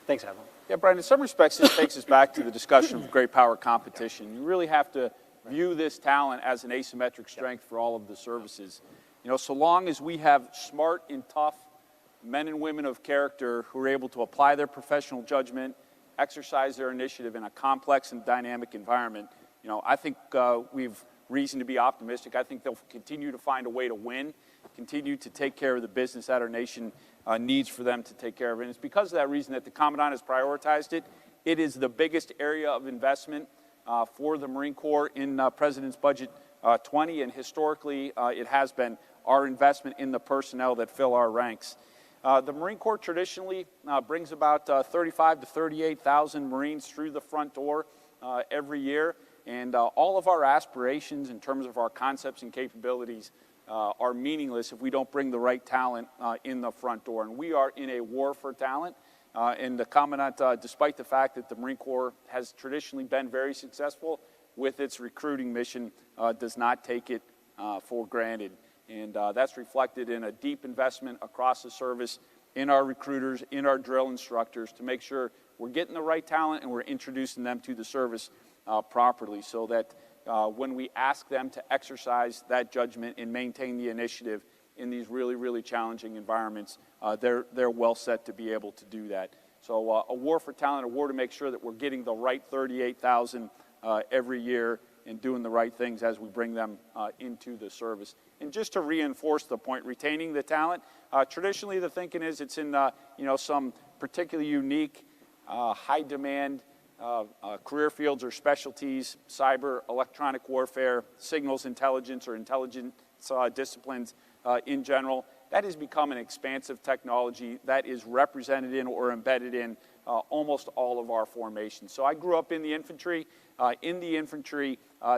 Thanks, Evan. Yeah, Bryan, in some respects, this takes us back to the discussion of great power competition. You really have to view this talent as an asymmetric strength for all of the services. So long as we have smart and tough men and women of character who are able to apply their professional judgment, exercise their initiative in a complex and dynamic environment, I think we've reason to be optimistic. I think they'll continue to find a way to win, continue to take care of the business that our nation needs for them to take care of. And it's because of that reason that the Commandant has prioritized it. It is the biggest area of investment for the Marine Corps in President's Budget 20, and historically it has been our investment in the personnel that fill our ranks. The Marine Corps traditionally brings about 35 to 38,000 Marines through the front door every year, and all of our aspirations in terms of our concepts and capabilities are meaningless if we don't bring the right talent in the front door. And we are in a war for talent. And the Commandant, despite the fact that the Marine Corps has traditionally been very successful with its recruiting mission, does not take it for granted. And that's reflected in a deep investment across the service in our recruiters, in our drill instructors, to make sure we're getting the right talent and we're introducing them to the service properly, so that when we ask them to exercise that judgment and maintain the initiative in these really, really challenging environments, they're well set to be able to do that. So a war for talent, a war to make sure that we're getting the right 38,000 every year and doing the right things as we bring them into the service. And just to reinforce the point, retaining the talent, traditionally the thinking is it's in some particularly unique, high-demand career fields or specialties, cyber, electronic warfare, signals intelligence, or intelligence disciplines in general. That has become an expansive technology that is represented in or embedded in almost all of our formations. So I grew up in the infantry.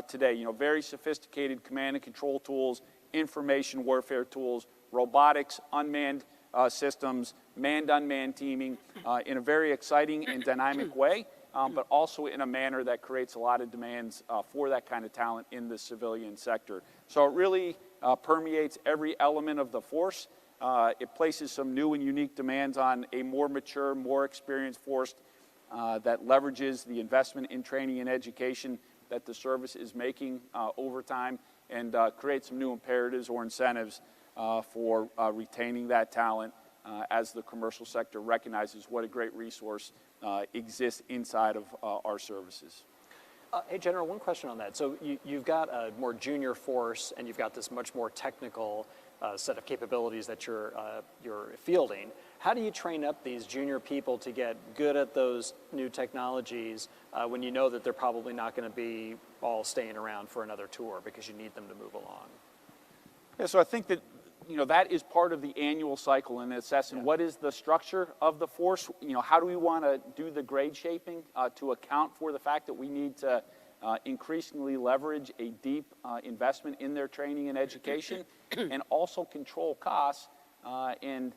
Today, very sophisticated command and control tools, information warfare tools, robotics, unmanned systems, manned-unmanned teaming in a very exciting and dynamic way, but also in a manner that creates a lot of demands for that kind of talent in the civilian sector. So it really permeates every element of the force. It places some new and unique demands on a more mature, more experienced force that leverages the investment in training and education that the service is making over time, and creates some new imperatives or incentives for retaining that talent as the commercial sector recognizes what a great resource exists inside of our services. Hey, General, one question on that. So you've got a more junior force, and you've got this much more technical set of capabilities that you're fielding. How do you train up these junior people to get good at those new technologies when you know that they're probably not going to be all staying around for another tour because you need them to move along? Yeah, so I think that that is part of the annual cycle in assessing what is the structure of the force. How do we want to do the grade shaping to account for the fact that we need to increasingly leverage a deep investment in their training and education, and also control costs and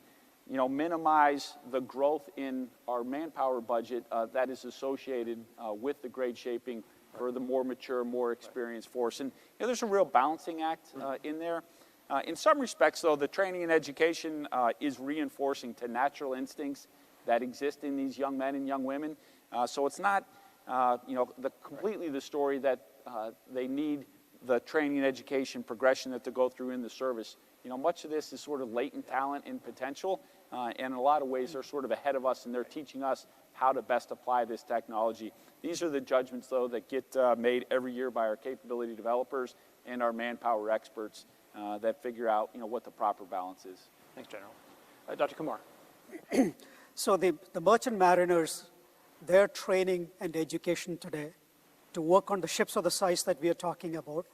minimize the growth in our manpower budget that is associated with the grade shaping for the more mature, more experienced force. And there's a real balancing act in there. In some respects, though, the training and education is reinforcing to natural instincts that exist in these young men and young women. So it's not, completely the story that they need the training and education progression that they go through in the service. Much of this is sort of latent talent and potential, and in a lot of ways they're sort of ahead of us, and they're teaching us how to best apply this technology. These are the judgments, though, that get made every year by our capability developers and our manpower experts that figure out, what the proper balance is. Thanks, General. Dr. Kumar. So the merchant mariners, their training and education today to work on the ships of the size that we are talking about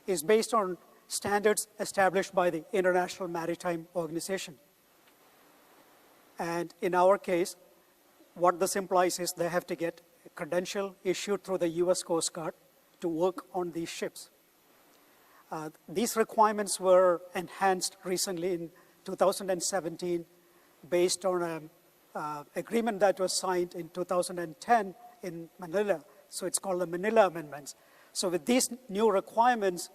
is based on standards established by the International Maritime Organization. And in our case, what this implies is they have to get a credential issued through the U.S. Coast Guard to work on these ships. These requirements were enhanced recently in 2017 based on an agreement that was signed in 2010 in Manila. So it's called the Manila Amendments. So with these new requirements,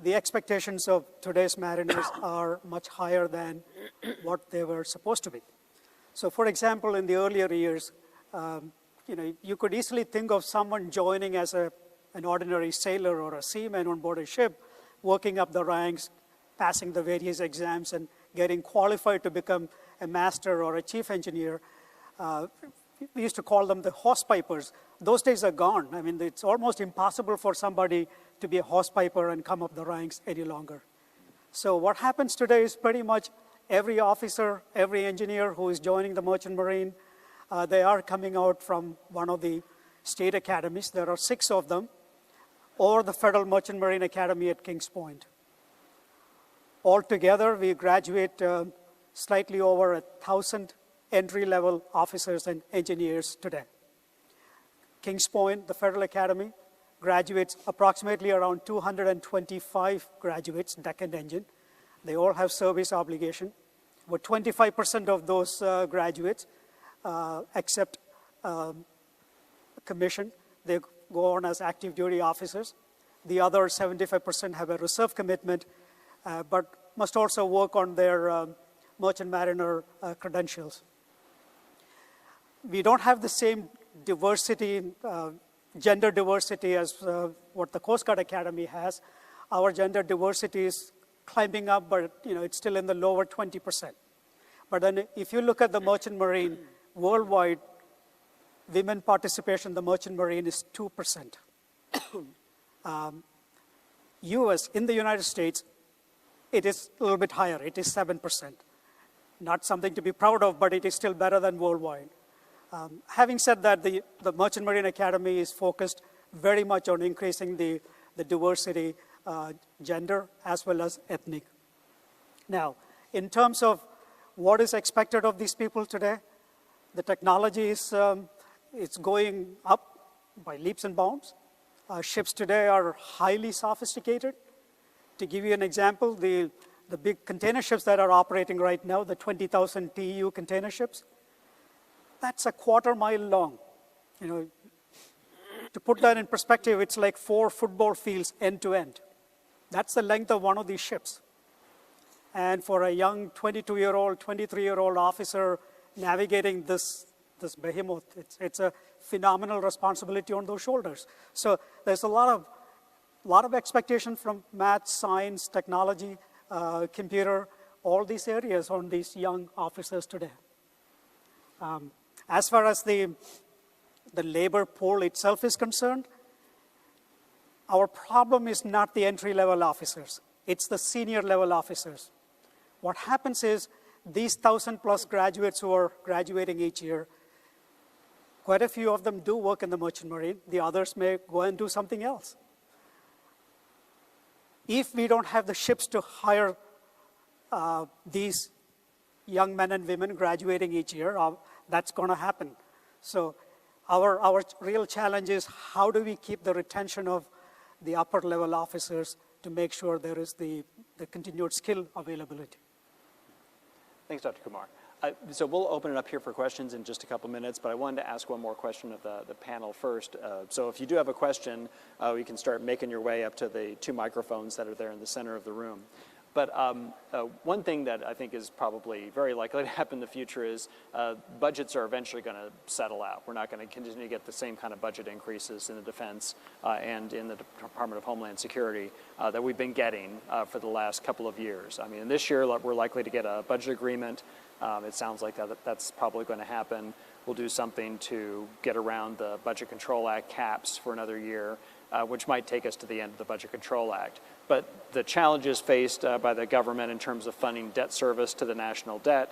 the expectations of today's mariners are much higher than what they were supposed to be. So for example, in the earlier years, you could easily think of someone joining as an ordinary sailor or a seaman on board a ship, working up the ranks, passing the various exams, and getting qualified to become a master or a chief engineer. We used to call them the horsepipers. Those days are gone. I mean, it's almost impossible for somebody to be a horsepiper and come up the ranks any longer. So what happens today is pretty much every officer, every engineer who is joining the Merchant Marine, they are coming out from one of the state academies. There are 6 of them, or the Federal Merchant Marine Academy at Kings Point. Altogether, we graduate slightly over 1,000 entry-level officers and engineers today. Kings Point, the Federal Academy, graduates approximately around 225 graduates, deck and engine. They all have service obligation. About 25% of those graduates accept commission. They go on as active duty officers. The other 75% have a reserve commitment, but must also work on their merchant mariner credentials. We don't have the same diversity, gender diversity as what the Coast Guard Academy has. Our gender diversity is climbing up, but it's still in the lower 20%. But then if you look at the Merchant Marine worldwide, women participation in the Merchant Marine is 2%. In the United States, it is a little bit higher. It is 7%. Not something to be proud of, but it is still better than worldwide. Having said that, the Merchant Marine Academy is focused very much on increasing the diversity, gender, as well as ethnic. Now, in terms of what is expected of these people today, the technology is it's going up by leaps and bounds. Ships today are highly sophisticated. To give you an example, the big container ships that are operating right now, the 20,000 TEU container ships, that's a quarter-mile long. To put that in perspective, it's like 4 football fields end to end. That's the length of one of these ships. And for a young 22-year-old, 23-year-old officer navigating this behemoth, it's a phenomenal responsibility on those shoulders. So there's a lot of expectation from math, science, technology, computer, all these areas on these young officers today. As far as the labor pool itself is concerned, our problem is not the entry-level officers. It's the senior-level officers. What happens is these 1,000-plus graduates who are graduating each year, quite a few of them do work in the Merchant Marine. The others may go and do something else. If we don't have the ships to hire these young men and women graduating each year, that's going to happen. So our real challenge is how do we keep the retention of the upper-level officers to make sure there is the continued skill availability. Thanks, Dr. Kumar. So we'll open it up here for questions in just a couple minutes, but I wanted to ask one more question of the panel first. So if you do have a question, you can start making your way up to the 2 microphones that are there in the center of the room. But one thing that I think is probably very likely to happen in the future is budgets are eventually going to settle out. We're not going to continue to get the same kind of budget increases in the defense and in the Department of Homeland Security that we've been getting for the last couple of years. I mean, this year we're likely to get a budget agreement. It sounds like that's probably going to happen. We'll do something to get around the Budget Control Act caps for another year, which might take us to the end of the Budget Control Act. But the challenges faced by the government in terms of funding debt service to the national debt,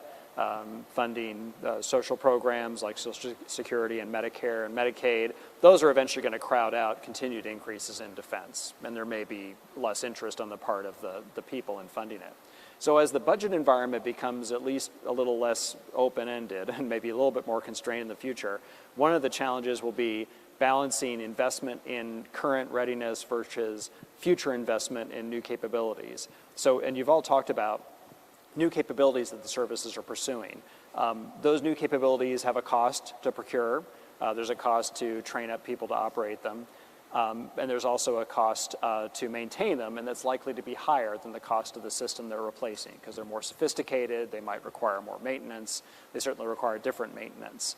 funding social programs like Social Security and Medicare and Medicaid, those are eventually going to crowd out continued increases in defense. And there may be less interest on the part of the people in funding it. So as the budget environment becomes at least a little less open-ended and maybe a little bit more constrained in the future, one of the challenges will be balancing investment in current readiness versus future investment in new capabilities. So, and you've all talked about new capabilities that the services are pursuing. Those new capabilities have a cost to procure. There's a cost to train up people to operate them. And there's also a cost to maintain them, and that's likely to be higher than the cost of the system they're replacing because they're more sophisticated, they might require more maintenance, they certainly require different maintenance.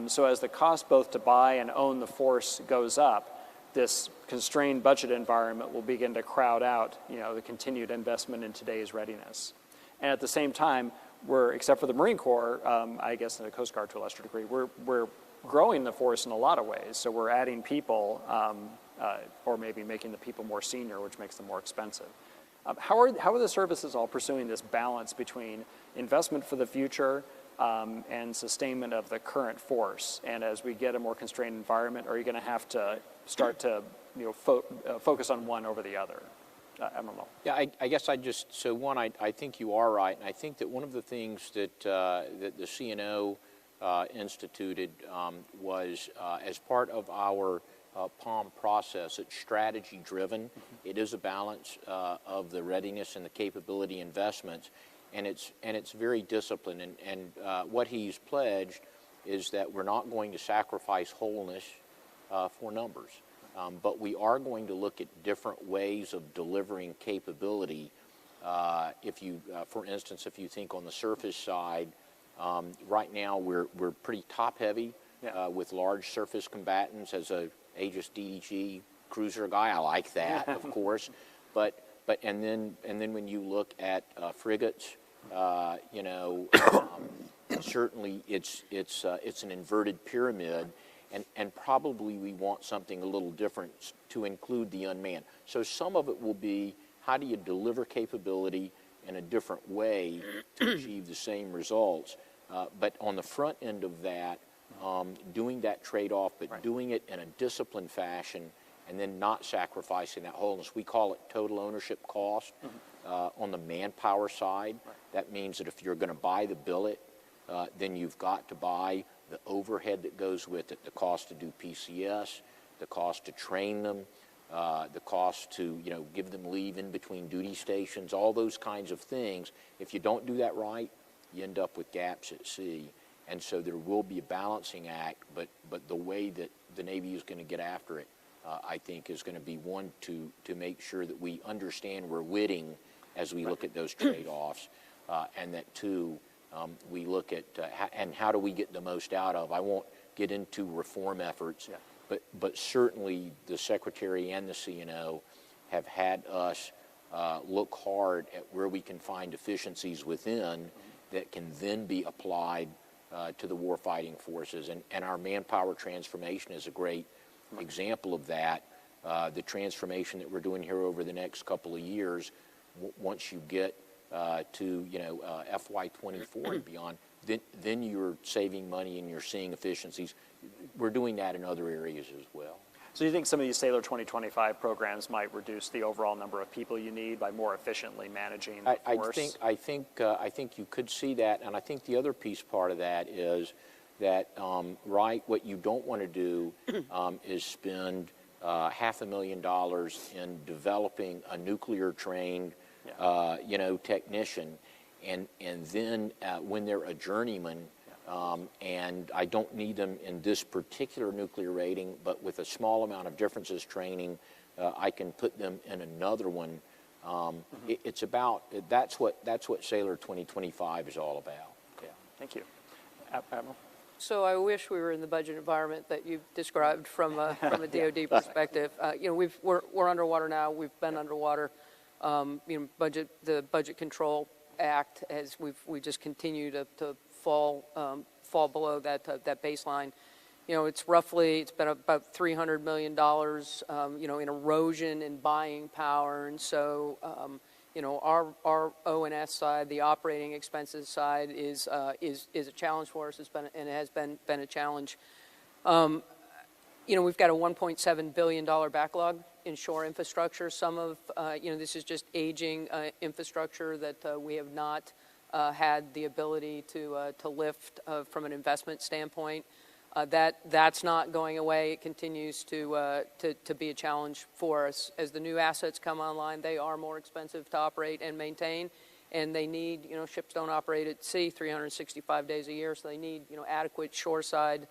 So as the cost both to buy and own the force goes up, this constrained budget environment will begin to crowd out, the continued investment in today's readiness. And at the same time, except for the Marine Corps, I guess in the Coast Guard to a lesser degree, we're growing the force in a lot of ways. So we're adding people, or maybe making the people more senior, which makes them more expensive. How are the services all pursuing this balance between investment for the future and sustainment of the current force? And as we get a more constrained environment, are you going to have to start to focus on one over the other? I don't know. Yeah, I guess I think you are right, and I think that one of the things that the CNO instituted was as part of our POM process. It's strategy driven. It is a balance of the readiness and the capability investments, and it's very disciplined. And what he's pledged is that we're not going to sacrifice wholeness for numbers, but we are going to look at different ways of delivering capability. For instance, if you think on the surface side, right now we're pretty top heavy with large surface combatants. As a Aegis DDG cruiser guy, I like that, of course. But then when you look at frigates, certainly it's an inverted pyramid, and probably we want something a little different to include the unmanned. So some of it will be how do you deliver capability in a different way to achieve the same results. But on the front end of that, doing that trade-off, but doing it in a disciplined fashion and then not sacrificing that wholeness. We call it total ownership cost. On the manpower side, that means that if you're going to buy the billet, then you've got to buy the overhead that goes with it, the cost to do PCS, the cost to train them, the cost to give them leave in between duty stations, all those kinds of things. If you don't do that right, you end up with gaps at sea. And so there will be a balancing act, but the way that the Navy is going to get after it, I think, is going to be one to make sure that we understand we're witting as we look at those trade-offs, and that two, we look at and how do we get the most out of. I won't get into reform efforts, but certainly the Secretary and the CNO have had us look hard at where we can find efficiencies within that can then be applied to the warfighting forces. And our manpower transformation is a great example of that. The transformation that we're doing here over the next couple of years, once you get to FY24 and beyond, then you're saving money and you're seeing efficiencies. We're doing that in other areas as well. So you think some of these Sailor 2025 programs might reduce the overall number of people you need by more efficiently managing the force? I think you could see that, and I think the other piece part of that is that what you don't want to do is spend $500,000 in developing a nuclear trained technician, and then when they're a journeyman. And I don't need them in this particular nuclear rating, but with a small amount of differences training, I can put them in another one. It's about that's what Sailor 2025 is all about. Yeah, thank you, Admiral. So I wish we were in the budget environment that you've described from a DoD perspective. We're underwater now. We've been underwater. The Budget Control Act, as we just continue to fall below that baseline. It's been about $300 million, in erosion and buying power, and so our O&S side, the operating expenses side, is a challenge for us. It has been a challenge. We've got a $1.7 billion backlog in shore infrastructure. Some of this is just aging infrastructure that we have not had the ability to lift from an investment standpoint. That's not going away. It continues to be a challenge for us. As the new assets come online, they are more expensive to operate and maintain, and they need, ships don't operate at sea 365 days a year, so they need, adequate shoreside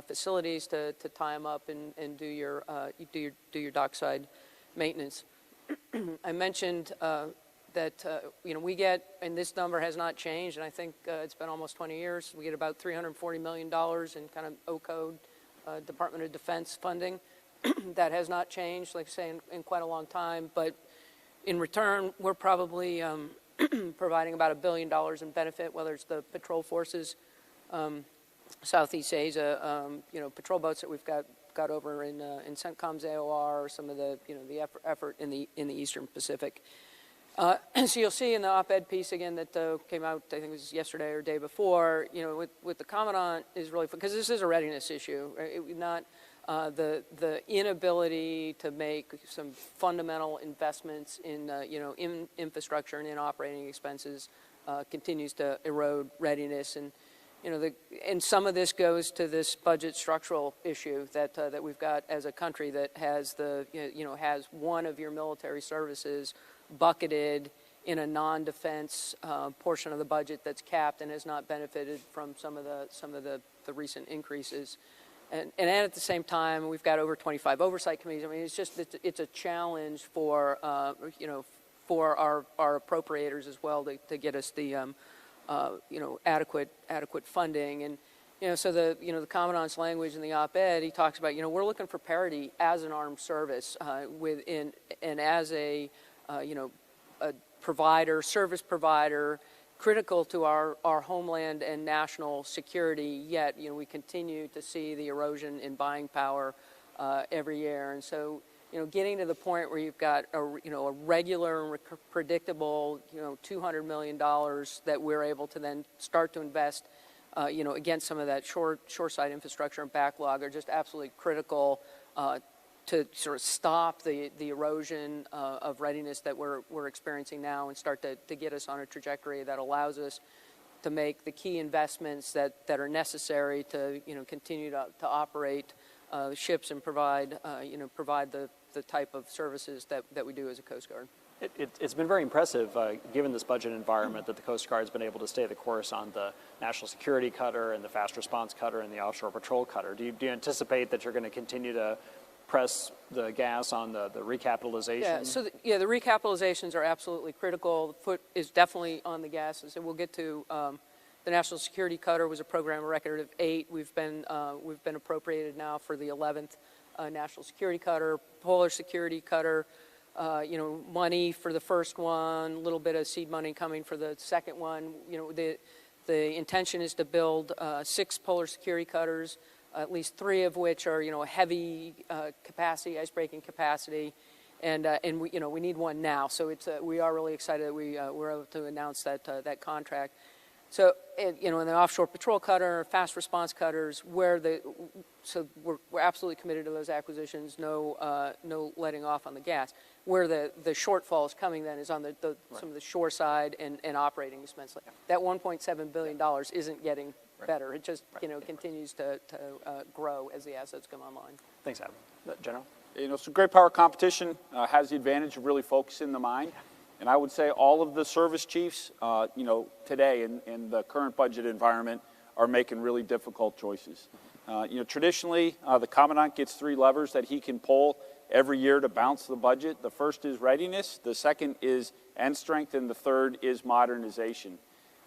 facilities to tie them up and do your dockside maintenance. I mentioned that we get, and this number has not changed, and I think it's been almost 20 years, we get about $340 million in kind of OCODE, Department of Defense funding. That has not changed, like I say, in quite a long time, but in return, we're probably providing about $1 billion in benefit, whether it's the patrol forces, Southeast Asia, patrol boats that we've got over in CENTCOM's AOR, or some of the effort in the Eastern Pacific. So you'll see in the op-ed piece again that came out, I think it was yesterday or day before, with the Commandant is really, because this is a readiness issue, right? Not the inability to make some fundamental investments in in infrastructure and in operating expenses continues to erode readiness, and and some of this goes to this budget structural issue that we've got as a country that has has one of your military services bucketed in a non-defense portion of the budget that's capped and has not benefited from some of the recent increases. And at the same time, we've got over 25 oversight committees. I mean, it's a challenge for for our appropriators as well to get us the adequate funding. And so the Commandant's language in the op-ed, he talks about we're looking for parity as an armed service and as a service provider, critical to our homeland and national security, yet we continue to see the erosion in buying power every year. And so getting to the point where you've got a regular and predictable $200 million that we're able to then start to invest against some of that shoreside infrastructure and backlog are just absolutely critical to sort of stop the erosion of readiness that we're experiencing now and start to get us on a trajectory that allows us to make the key investments that are necessary to continue to operate ships and provide the type of services that we do as a Coast Guard. It's been very impressive, given this budget environment, that the Coast Guard has been able to stay the course on the National Security Cutter and the Fast Response Cutter and the Offshore Patrol Cutter. Do you anticipate that you're going to continue to press the gas on the recapitalization? Yeah, so the recapitalizations are absolutely critical. The foot is definitely on the gas. And we'll get to the National Security Cutter was a program of record of 8. We've been appropriated now for the 11th National Security Cutter, Polar Security Cutter. money for the first one, a little bit of seed money coming for the second one. The intention is to build 6 polar security cutters, at least 3 of which are, heavy capacity, ice-breaking capacity, and we need one now. So we are really excited that we're able to announce that contract. So, in the offshore patrol cutter, fast response cutters, so we're absolutely committed to those acquisitions. No letting off on the gas. Where the shortfall is coming then is on some of the shore side and operating expense. That $1.7 billion isn't getting better. It just continues to grow as the assets come online. Thanks, Adam. General? So great power competition has the advantage of really focusing the mind. And I would say all of the service chiefs, today in the current budget environment are making really difficult choices. Traditionally, the commandant gets 3 levers that he can pull every year to balance the budget. The first is readiness, the second is end strength, and the third is modernization.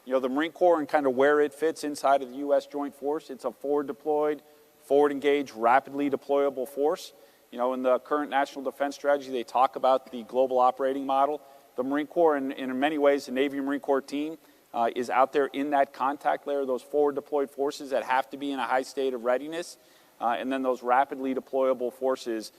The Marine Corps and kind of where it fits inside of the U.S. Joint Force, it's a forward deployed, forward engaged, rapidly deployable force. In the current National Defense Strategy, they talk about the global operating model. The Marine Corps, and in many ways, the Navy and Marine Corps team is out there in that contact layer, those forward deployed forces that have to be in a high state of readiness, and then those rapidly deployable forces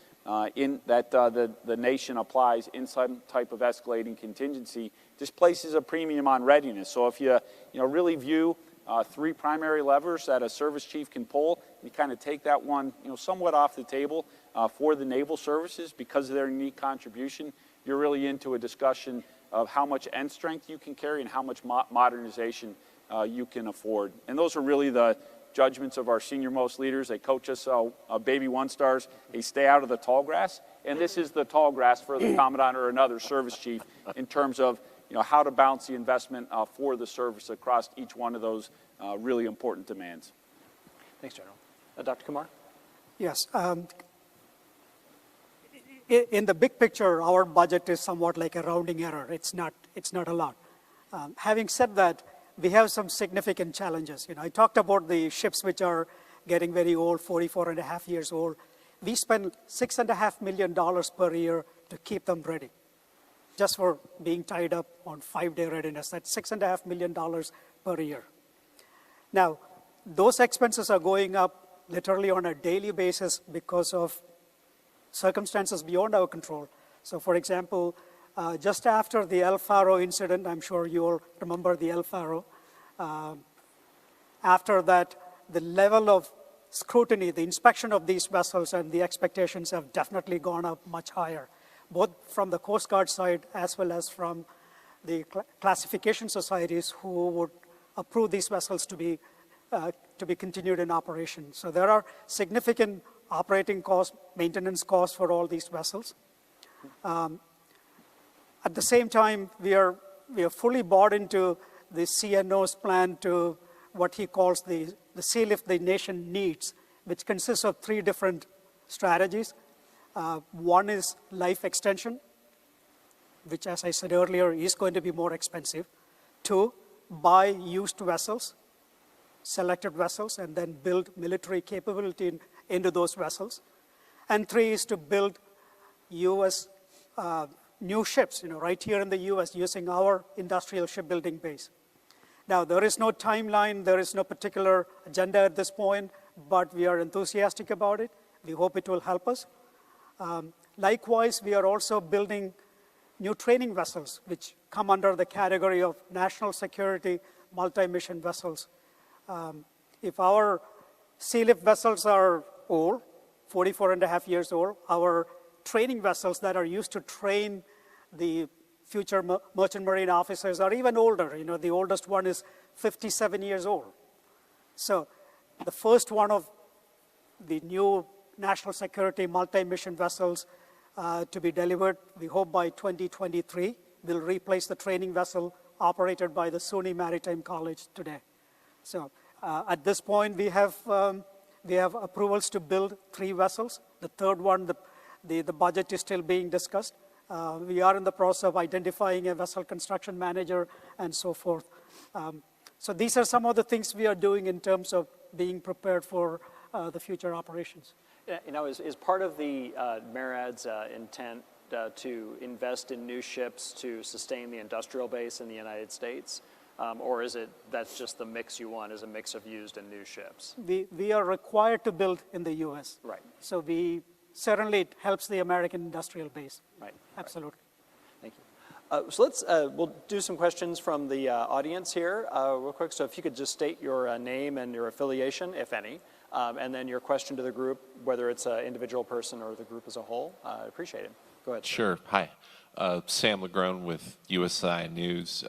in that the nation applies in some type of escalating contingency, just places a premium on readiness. So if you really view 3 primary levers that a service chief can pull, you kind of take that one somewhat off the table for the naval services because of their unique contribution. You're really into a discussion of how much end strength you can carry and how much modernization you can afford. And those are really the judgments of our senior-most leaders. They coach us, baby 1-stars. They stay out of the tall grass. And this is the tall grass for the commandant or another service chief in terms of how to balance the investment for the service across each one of those really important demands. Thanks, General. Dr. Kumar? Yes. In the big picture, our budget is somewhat like a rounding error. It's not a lot. Having said that, we have some significant challenges. I talked about the ships which are getting very old, 44 and a half years old. We spend $6.5 million per year to keep them ready, just for being tied up on 5-day readiness. That's $6.5 million per year. Now, those expenses are going up literally on a daily basis because of circumstances beyond our control. So, for example, just after the El Faro incident, I'm sure you all remember the El Faro. After that, the level of scrutiny, the inspection of these vessels and the expectations have definitely gone up much higher, both from the Coast Guard side as well as from the classification societies who would approve these vessels to be continued in operation. So there are significant operating costs, maintenance costs for all these vessels. At the same time, we are fully bought into the CNO's plan to what he calls the sea lift the nation needs, which consists of 3 different strategies. One is life extension, which, as I said earlier, is going to be more expensive. 2, buy used vessels, selected vessels, and then build military capability into those vessels. And 3 is to build U.S. New ships, right here in the U.S. using our industrial shipbuilding base. Now, there is no timeline, there is no particular agenda at this point, but we are enthusiastic about it. We hope it will help us. Likewise, we are also building new training vessels, which come under the category of national security multi-mission vessels. If our sea lift vessels are old, 44 and a half years old, our training vessels that are used to train the future merchant marine officers are even older. The oldest one is 57 years old. So the first one of the new national security multi-mission vessels to be delivered, we hope by 2023, will replace the training vessel operated by the SUNY Maritime College today. So at this point, we have approvals to build 3 vessels. The third one, the budget is still being discussed. We are in the process of identifying a vessel construction manager and so forth. So these are some of the things we are doing in terms of being prepared for the future operations. Is part of the MARAD's intent to invest in new ships to sustain the industrial base in the United States? Or is it that's just the mix you want, is a mix of used and new ships? We are required to build in the U.S. Right. So certainly it helps the American industrial base. Right. Absolutely. Thank you. So we'll do some questions from the audience here real quick. So if you could just state your name and your affiliation, if any, and then your question to the group, whether it's an individual person or the group as a whole. I appreciate it. Go ahead. Sure. Hi. Sam Legrone with USI News.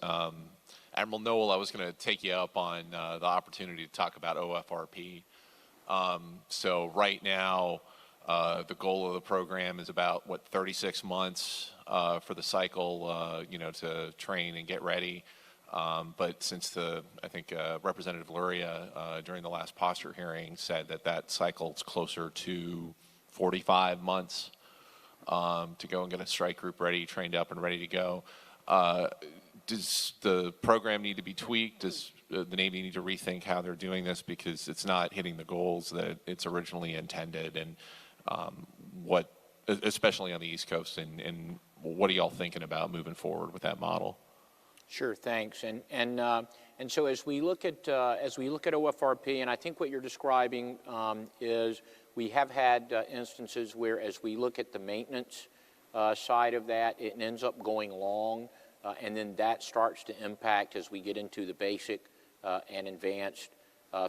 Admiral Noel, I was going to take you up on the opportunity to talk about OFRP. So right now, the goal of the program is about, 36 months for the cycle, to train and get ready. But since I think Representative Luria during the last posture hearing said that cycle's closer to 45 months to go and get a strike group ready, trained up and ready to go. Does the program need to be tweaked? Does the Navy need to rethink how they're doing this because it's not hitting the goals that it's originally intended? And especially on the East Coast, and what are y'all thinking about moving forward with that model? Sure, thanks. And so as we look at OFRP, and I think what you're describing is we have had instances where, as we look at the maintenance side of that, it ends up going long. And then that starts to impact as we get into the basic and advanced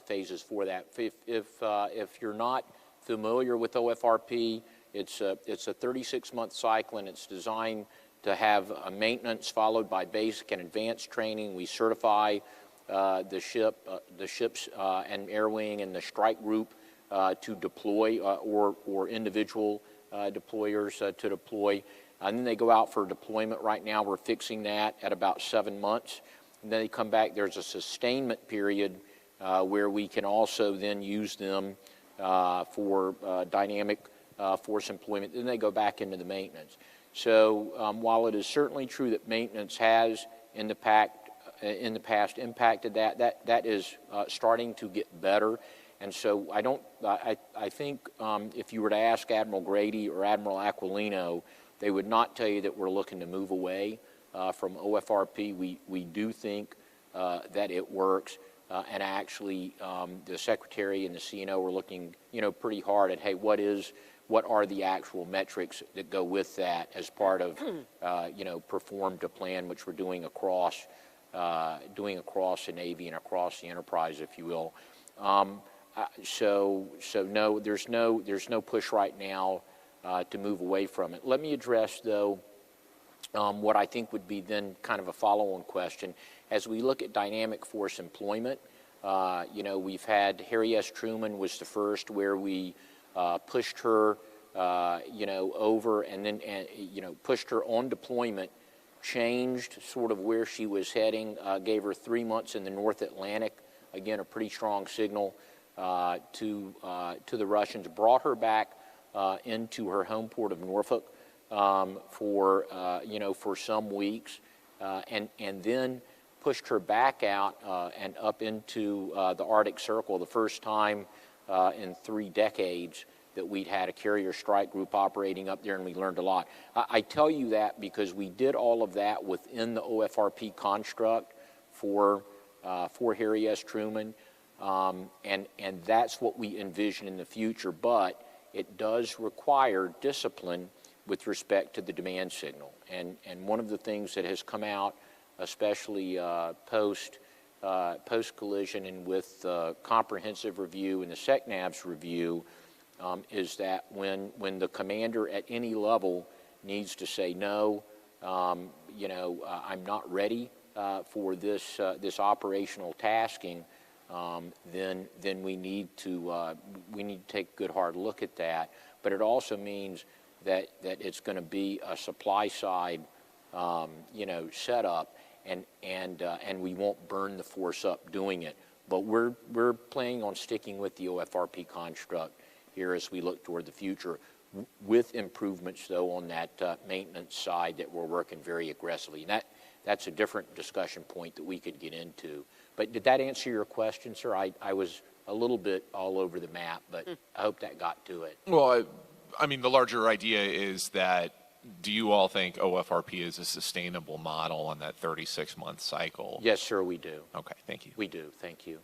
phases for that. If you're not familiar with OFRP, it's a 36-month cycle, and it's designed to have a maintenance followed by basic and advanced training. We certify the ships and air wing and the strike group to deploy or individual deployers to deploy. And then they go out for deployment. Right now, we're fixing that at about 7 months. And then they come back. There's a sustainment period where we can also then use them for dynamic force employment. Then they go back into the maintenance. So while it is certainly true that maintenance has in the past impacted that is starting to get better. And so I think if you were to ask Admiral Grady or Admiral Aquilino, they would not tell you that we're looking to move away from OFRP. We do think that it works, and actually the Secretary and the CNO are looking, pretty hard at, hey, what are the actual metrics that go with that as part of, perform to plan, which we're doing across the Navy and across the enterprise, if you will. So no, there's no push right now to move away from it. Let me address, though, what I think would be then kind of a follow-on question. As we look at dynamic force employment, we've had Harry S. Truman was the first where we pushed her, over and then, pushed her on deployment, changed sort of where she was heading, gave her 3 months in the North Atlantic, again, a pretty strong signal to the Russians, brought her back into her home port of Norfolk for some weeks, and then pushed her back out and up into the Arctic Circle, the first time in 3 decades that we'd had a carrier strike group operating up there, and we learned a lot. I tell you that because we did all of that within the OFRP construct for Harry S. Truman, and that's what we envision in the future, but it does require discipline with respect to the demand signal. And one of the things that has come out, especially post-collision and with the comprehensive review and the SECNAV's review, is that when the commander at any level needs to say, no, I'm not ready for this operational tasking, then we need to take a good hard look at that. But it also means that it's going to be a supply side, setup, and we won't burn the force up doing it. But we're planning on sticking with the OFRP construct here as we look toward the future, with improvements though on that maintenance side that we're working very aggressively. And that's a different discussion point that we could get into. But did that answer your question, sir? I was a little bit all over the map, but I hope that got to it. Well, I mean, the larger idea is that do you all think OFRP is a sustainable model on that 36-month cycle? Yes, sir, we do. Okay, thank you. We do, thank you.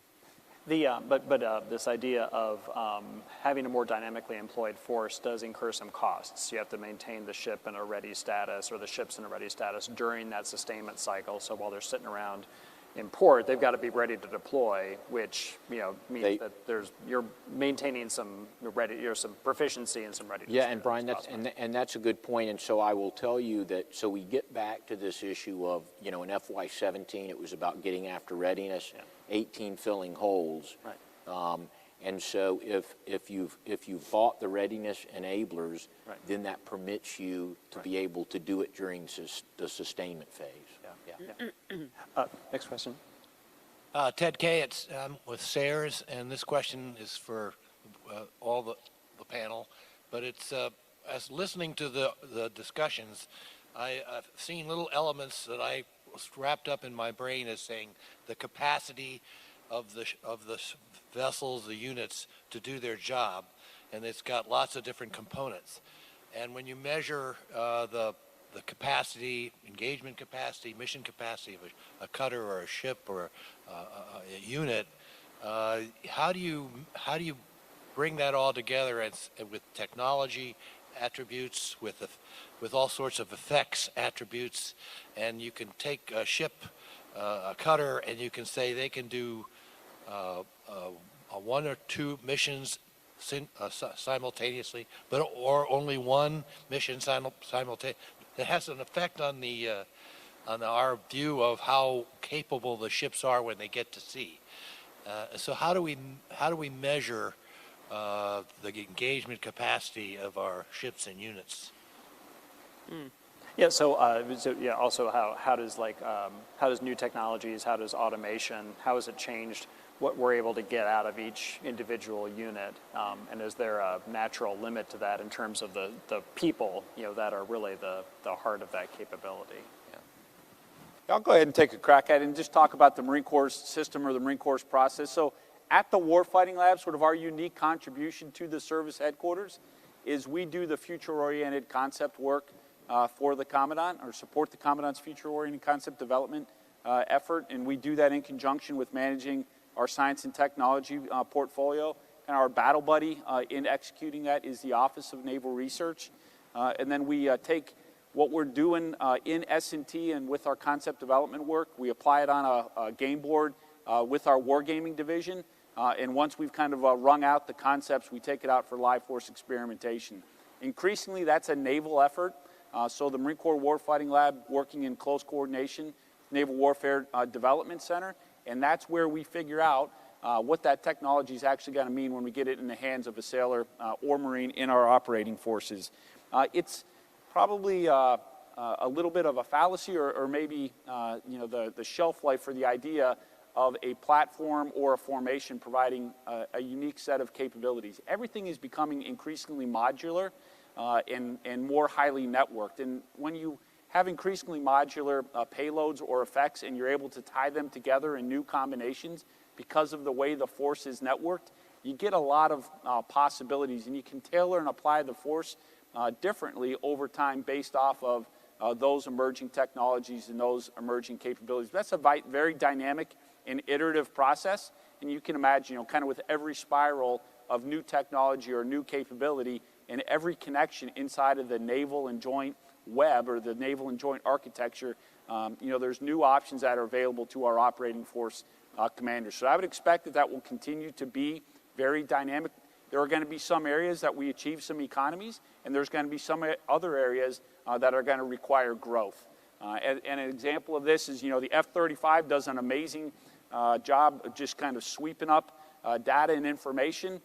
But this idea of having a more dynamically employed force does incur some costs. You have to maintain the ship in a ready status, or the ships in a ready status during that sustainment cycle. So while they're sitting around in port, they've got to be ready to deploy, which means that you're maintaining some proficiency and some readiness. Yeah, and Bryan, that's a good point. And so I will tell you that. So we get back to this issue of in FY17 it was about getting after readiness, 18 filling holes. Right. And so if you've bought the readiness enablers, right, then that permits you to be able to do it during the sustainment phase. Next question. Ted Kay, it's with Sayers, and this question is for all the panel, but it's as listening to the discussions, I've seen little elements that I was wrapped up in my brain as saying the capacity of the vessels, the units, to do their job, and it's got lots of different components. And when you measure the capacity, engagement capacity, mission capacity of a cutter or a ship or a unit, how do you bring that all together with technology attributes, with all sorts of effects attributes, and you can take a ship, a cutter, and you can say they can do one or two missions simultaneously, or only one mission simultaneously. It has an effect on our view of how capable the ships are when they get to sea. So how do we measure the engagement capacity of our ships and units? Yeah. So also how does new technologies, how does automation, how has it changed what we're able to get out of each individual unit, and is there a natural limit to that in terms of the people that are really the heart of that capability? I'll go ahead and take a crack at it and just talk about the Marine Corps system or the Marine Corps process. So at the Warfighting Lab, sort of our unique contribution to the service headquarters is we do the future-oriented concept work for the Commandant, or support the Commandant's future-oriented concept development effort, and we do that in conjunction with managing our science and technology portfolio. And our battle buddy in executing that is the Office of Naval Research. And then we take what we're doing in S&T and with our concept development work, we apply it on a game board with our wargaming division. And once we've kind of wrung out the concepts, we take it out for live force experimentation. Increasingly, that's a naval effort. So the Marine Corps Warfighting Lab, working in close coordination, Naval Warfare Development Center, and that's where we figure out what that technology is actually going to mean when we get it in the hands of a sailor or Marine in our operating forces. It's probably a little bit of a fallacy, or maybe the shelf life for the idea of a platform or a formation providing a unique set of capabilities. Everything is becoming increasingly modular and more highly networked. And when you have increasingly modular payloads or effects and you're able to tie them together in new combinations because of the way the force is networked, you get a lot of possibilities, and you can tailor and apply the force differently over time based off of those emerging technologies and those emerging capabilities. That's a very dynamic and iterative process, and you can imagine, kind of with every spiral of new technology or new capability and every connection inside of the naval and joint web or the naval and joint architecture, there's new options that are available to our operating force commanders. So I would expect that will continue to be very dynamic. There are going to be some areas that we achieve some economies, and there's going to be some other areas that are going to require growth. And an example of this is, the F-35 does an amazing job of just kind of sweeping up data and information.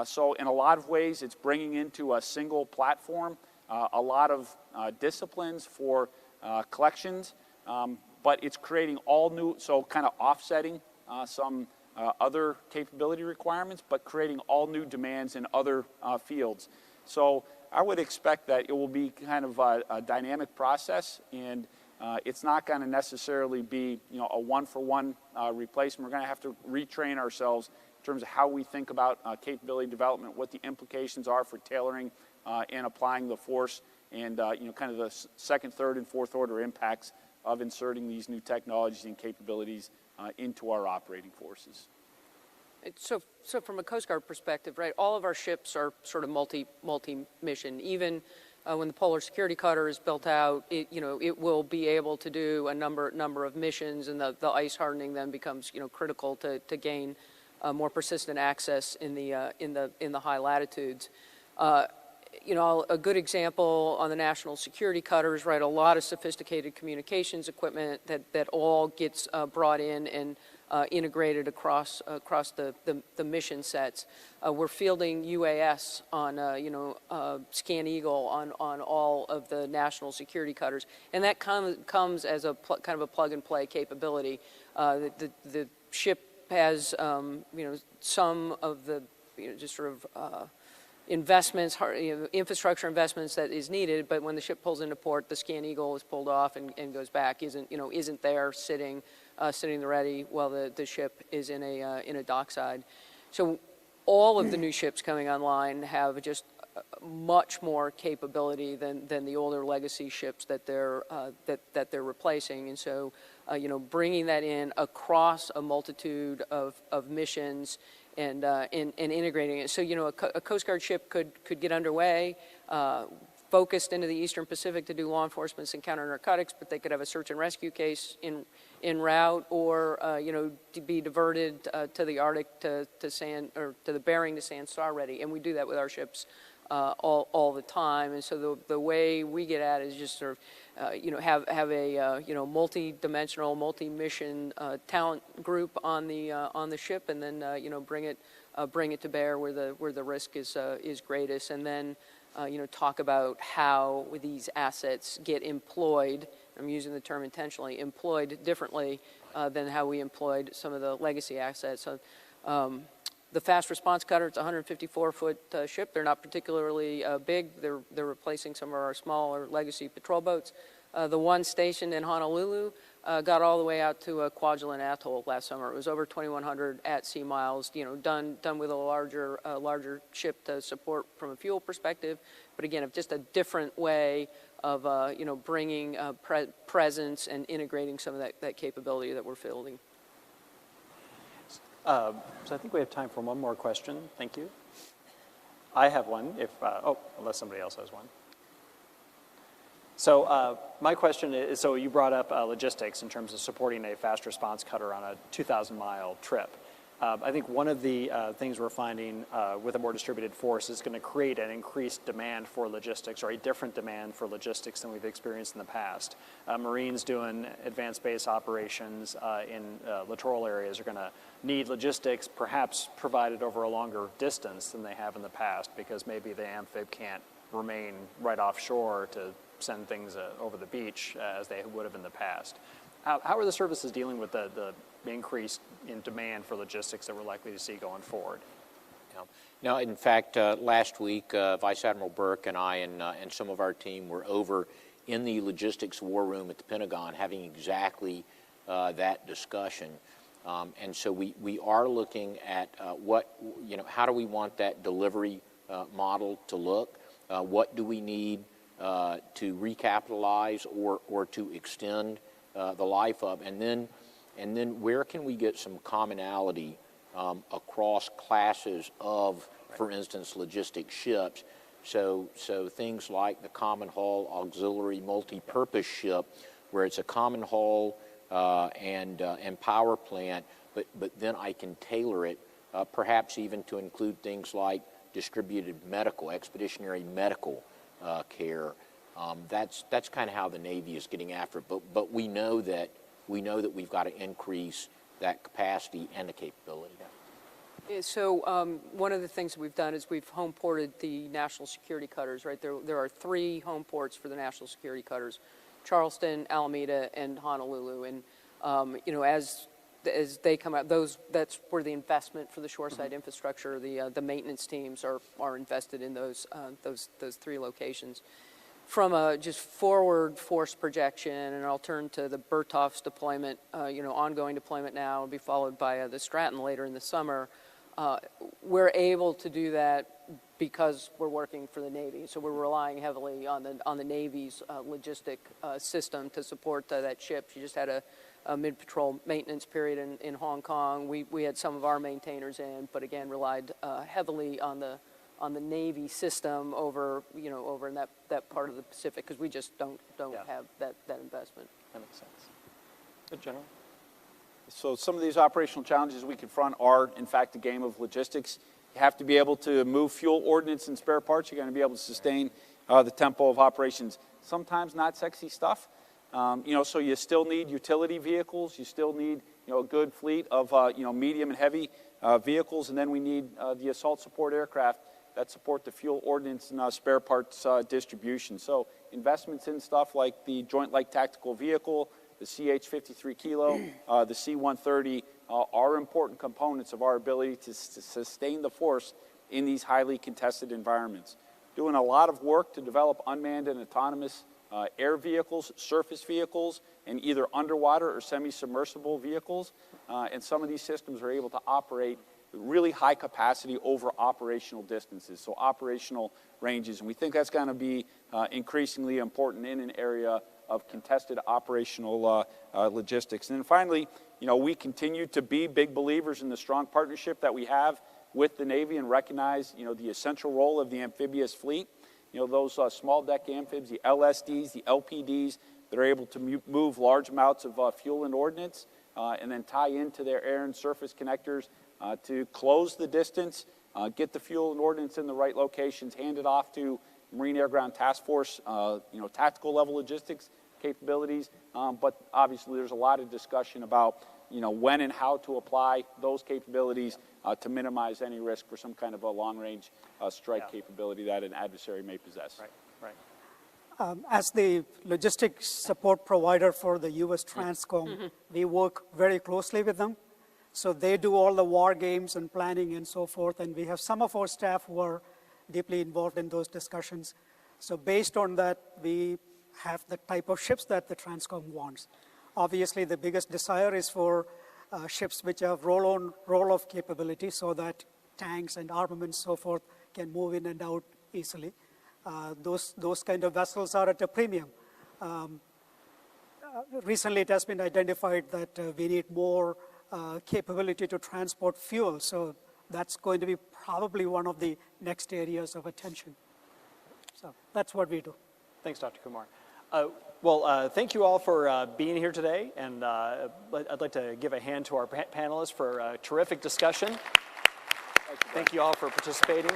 So in a lot of ways, it's bringing into a single platform a lot of disciplines for collections, but it's creating all new, so kind of offsetting some other capability requirements, but creating all new demands in other fields. So I would expect that it will be kind of a dynamic process, and it's not going to necessarily be a one-for-one replacement. We're going to have to retrain ourselves in terms of how we think about capability development, what the implications are for tailoring and applying the force, and kind of the second, third, and fourth order impacts of inserting these new technologies and capabilities into our operating forces. So from a Coast Guard perspective, right, all of our ships are sort of multi-mission. Even when the Polar Security Cutter is built out, it will be able to do a number of missions, and the ice hardening then becomes critical to gain more persistent access in the high latitudes. A good example on the national security cutters, right? A lot of sophisticated communications equipment that all gets brought in and integrated across the mission sets. We're fielding UAS on Scan Eagle on all of the national security cutters, and that comes as a kind of a plug and play capability. The ship has some of the just sort of investments, infrastructure investments that is needed, but when the ship pulls into port, the Scan Eagle is pulled off and goes back. Isn't there sitting ready while the ship is in a dockside. So all of the new ships coming online have just much more capability than the older legacy ships that they're replacing, and so bringing that in across a multitude of missions and integrating it. So a Coast Guard ship could get underway, focused into the Eastern Pacific to do law enforcement and counter narcotics, but they could have a search and rescue case en route, or to be diverted to the Arctic to the Bering to stand star ready, and we do that with our ships all the time. And so the way we get at it is just sort of have a multi-dimensional, multi-mission talent group on the ship, and then bring it to bear where the risk is greatest, and then talk about how these assets get employed. I'm using the term intentionally, employed differently than how we employed some of the legacy assets. So, the fast response cutter, it's a 154-foot ship. They're not particularly big. They're replacing some of our smaller legacy patrol boats. The one stationed in Honolulu got all the way out to Kwajalein Atoll last summer. It was over 2,100 at-sea miles. Done with a larger ship to support from a fuel perspective. But again, just a different way of bringing presence and integrating some of that capability that we're fielding. So I think we have time for one more question. Thank you. I have one, unless somebody else has one. So my question is, so you brought up logistics in terms of supporting a fast response cutter on a 2,000-mile trip. I think one of the things we're finding with a more distributed force is going to create an increased demand for logistics, or a different demand for logistics than we've experienced in the past. Marines doing advanced base operations in littoral areas are going to need logistics perhaps provided over a longer distance than they have in the past, because maybe the amphib can't remain right offshore to send things over the beach as they would have in the past. How are the services dealing with the increase in demand for logistics that we're likely to see going forward? Now, in fact, last week, Vice Admiral Burke and I and some of our team were over in the logistics war room at the Pentagon having exactly that discussion. And so we are looking at how do we want that delivery model to look? What do we need to recapitalize or to extend the life of? And then where can we get some commonality across classes of, for instance, logistic ships? So things like the common hull auxiliary multi-purpose ship, where it's a common hull and power plant, but then I can tailor it, perhaps even to include things like distributed medical, expeditionary medical care. That's kind of how the Navy is getting after it. But we know that we've got to increase that capacity and the capability. So one of the things that we've done is we've home ported the national security cutters, right? There are 3 home ports for the national security cutters: Charleston, Alameda, and Honolulu. And as they come out, that's where the investment for the shoreside infrastructure, the maintenance teams are invested in those 3 locations. From a just forward force projection, and I'll turn to the Berthoff's deployment, ongoing deployment now, will be followed by the Stratton later in the summer. We're able to do that because we're working for the Navy. So we're relying heavily on the Navy's logistic system to support that ship. She just had a mid-patrol maintenance period in Hong Kong. We had some of our maintainers in, but again relied heavily on the Navy system over in that part of the Pacific, because we just don't have that investment. That makes sense. Good, General. So some of these operational challenges we confront are, in fact, a game of logistics. You have to be able to move fuel, ordnance, and spare parts. You're going to be able to sustain the tempo of operations. Sometimes not sexy stuff. So you still need utility vehicles. You still need, a good fleet of, medium and heavy vehicles. And then we need the assault support aircraft that support the fuel, ordnance, and spare parts distribution. So investments in stuff like the Joint Light Tactical Vehicle, the CH-53 Kilo, the C-130 are important components of our ability to sustain the force in these highly contested environments. Doing a lot of work to develop unmanned and autonomous air vehicles, surface vehicles, and either underwater or semi-submersible vehicles. And some of these systems are able to operate really high capacity over operational distances, so operational ranges. And we think that's going to be increasingly important in an area of contested operational logistics. And then finally, we continue to be big believers in the strong partnership that we have with the Navy and recognize, the essential role of the amphibious fleet. Those small deck amphibs, the LSDs, the LPDs, that are able to move large amounts of fuel and ordnance and then tie into their air and surface connectors to close the distance, get the fuel and ordnance in the right locations, hand it off to Marine Air Ground Task Force, tactical level logistics capabilities. But obviously there's a lot of discussion about, when and how to apply those capabilities to minimize any risk for some kind of a long-range strike capability that an adversary may possess. Right. As the logistics support provider for the U.S. Transcom, we work very closely with them. So they do all the war games and planning and so forth, and we have some of our staff who are deeply involved in those discussions. So based on that, we have the type of ships that the Transcom wants. Obviously, the biggest desire is for ships which have roll-on, roll-off capability so that tanks and armaments so forth can move in and out easily. Those kind of vessels are at a premium. Recently, it has been identified that we need more capability to transport fuel. So that's going to be probably one of the next areas of attention. So that's what we do. Thanks, Dr. Kumar. Thank you all for being here today, and I'd like to give a hand to our panelists for a terrific discussion. Thank you all for participating.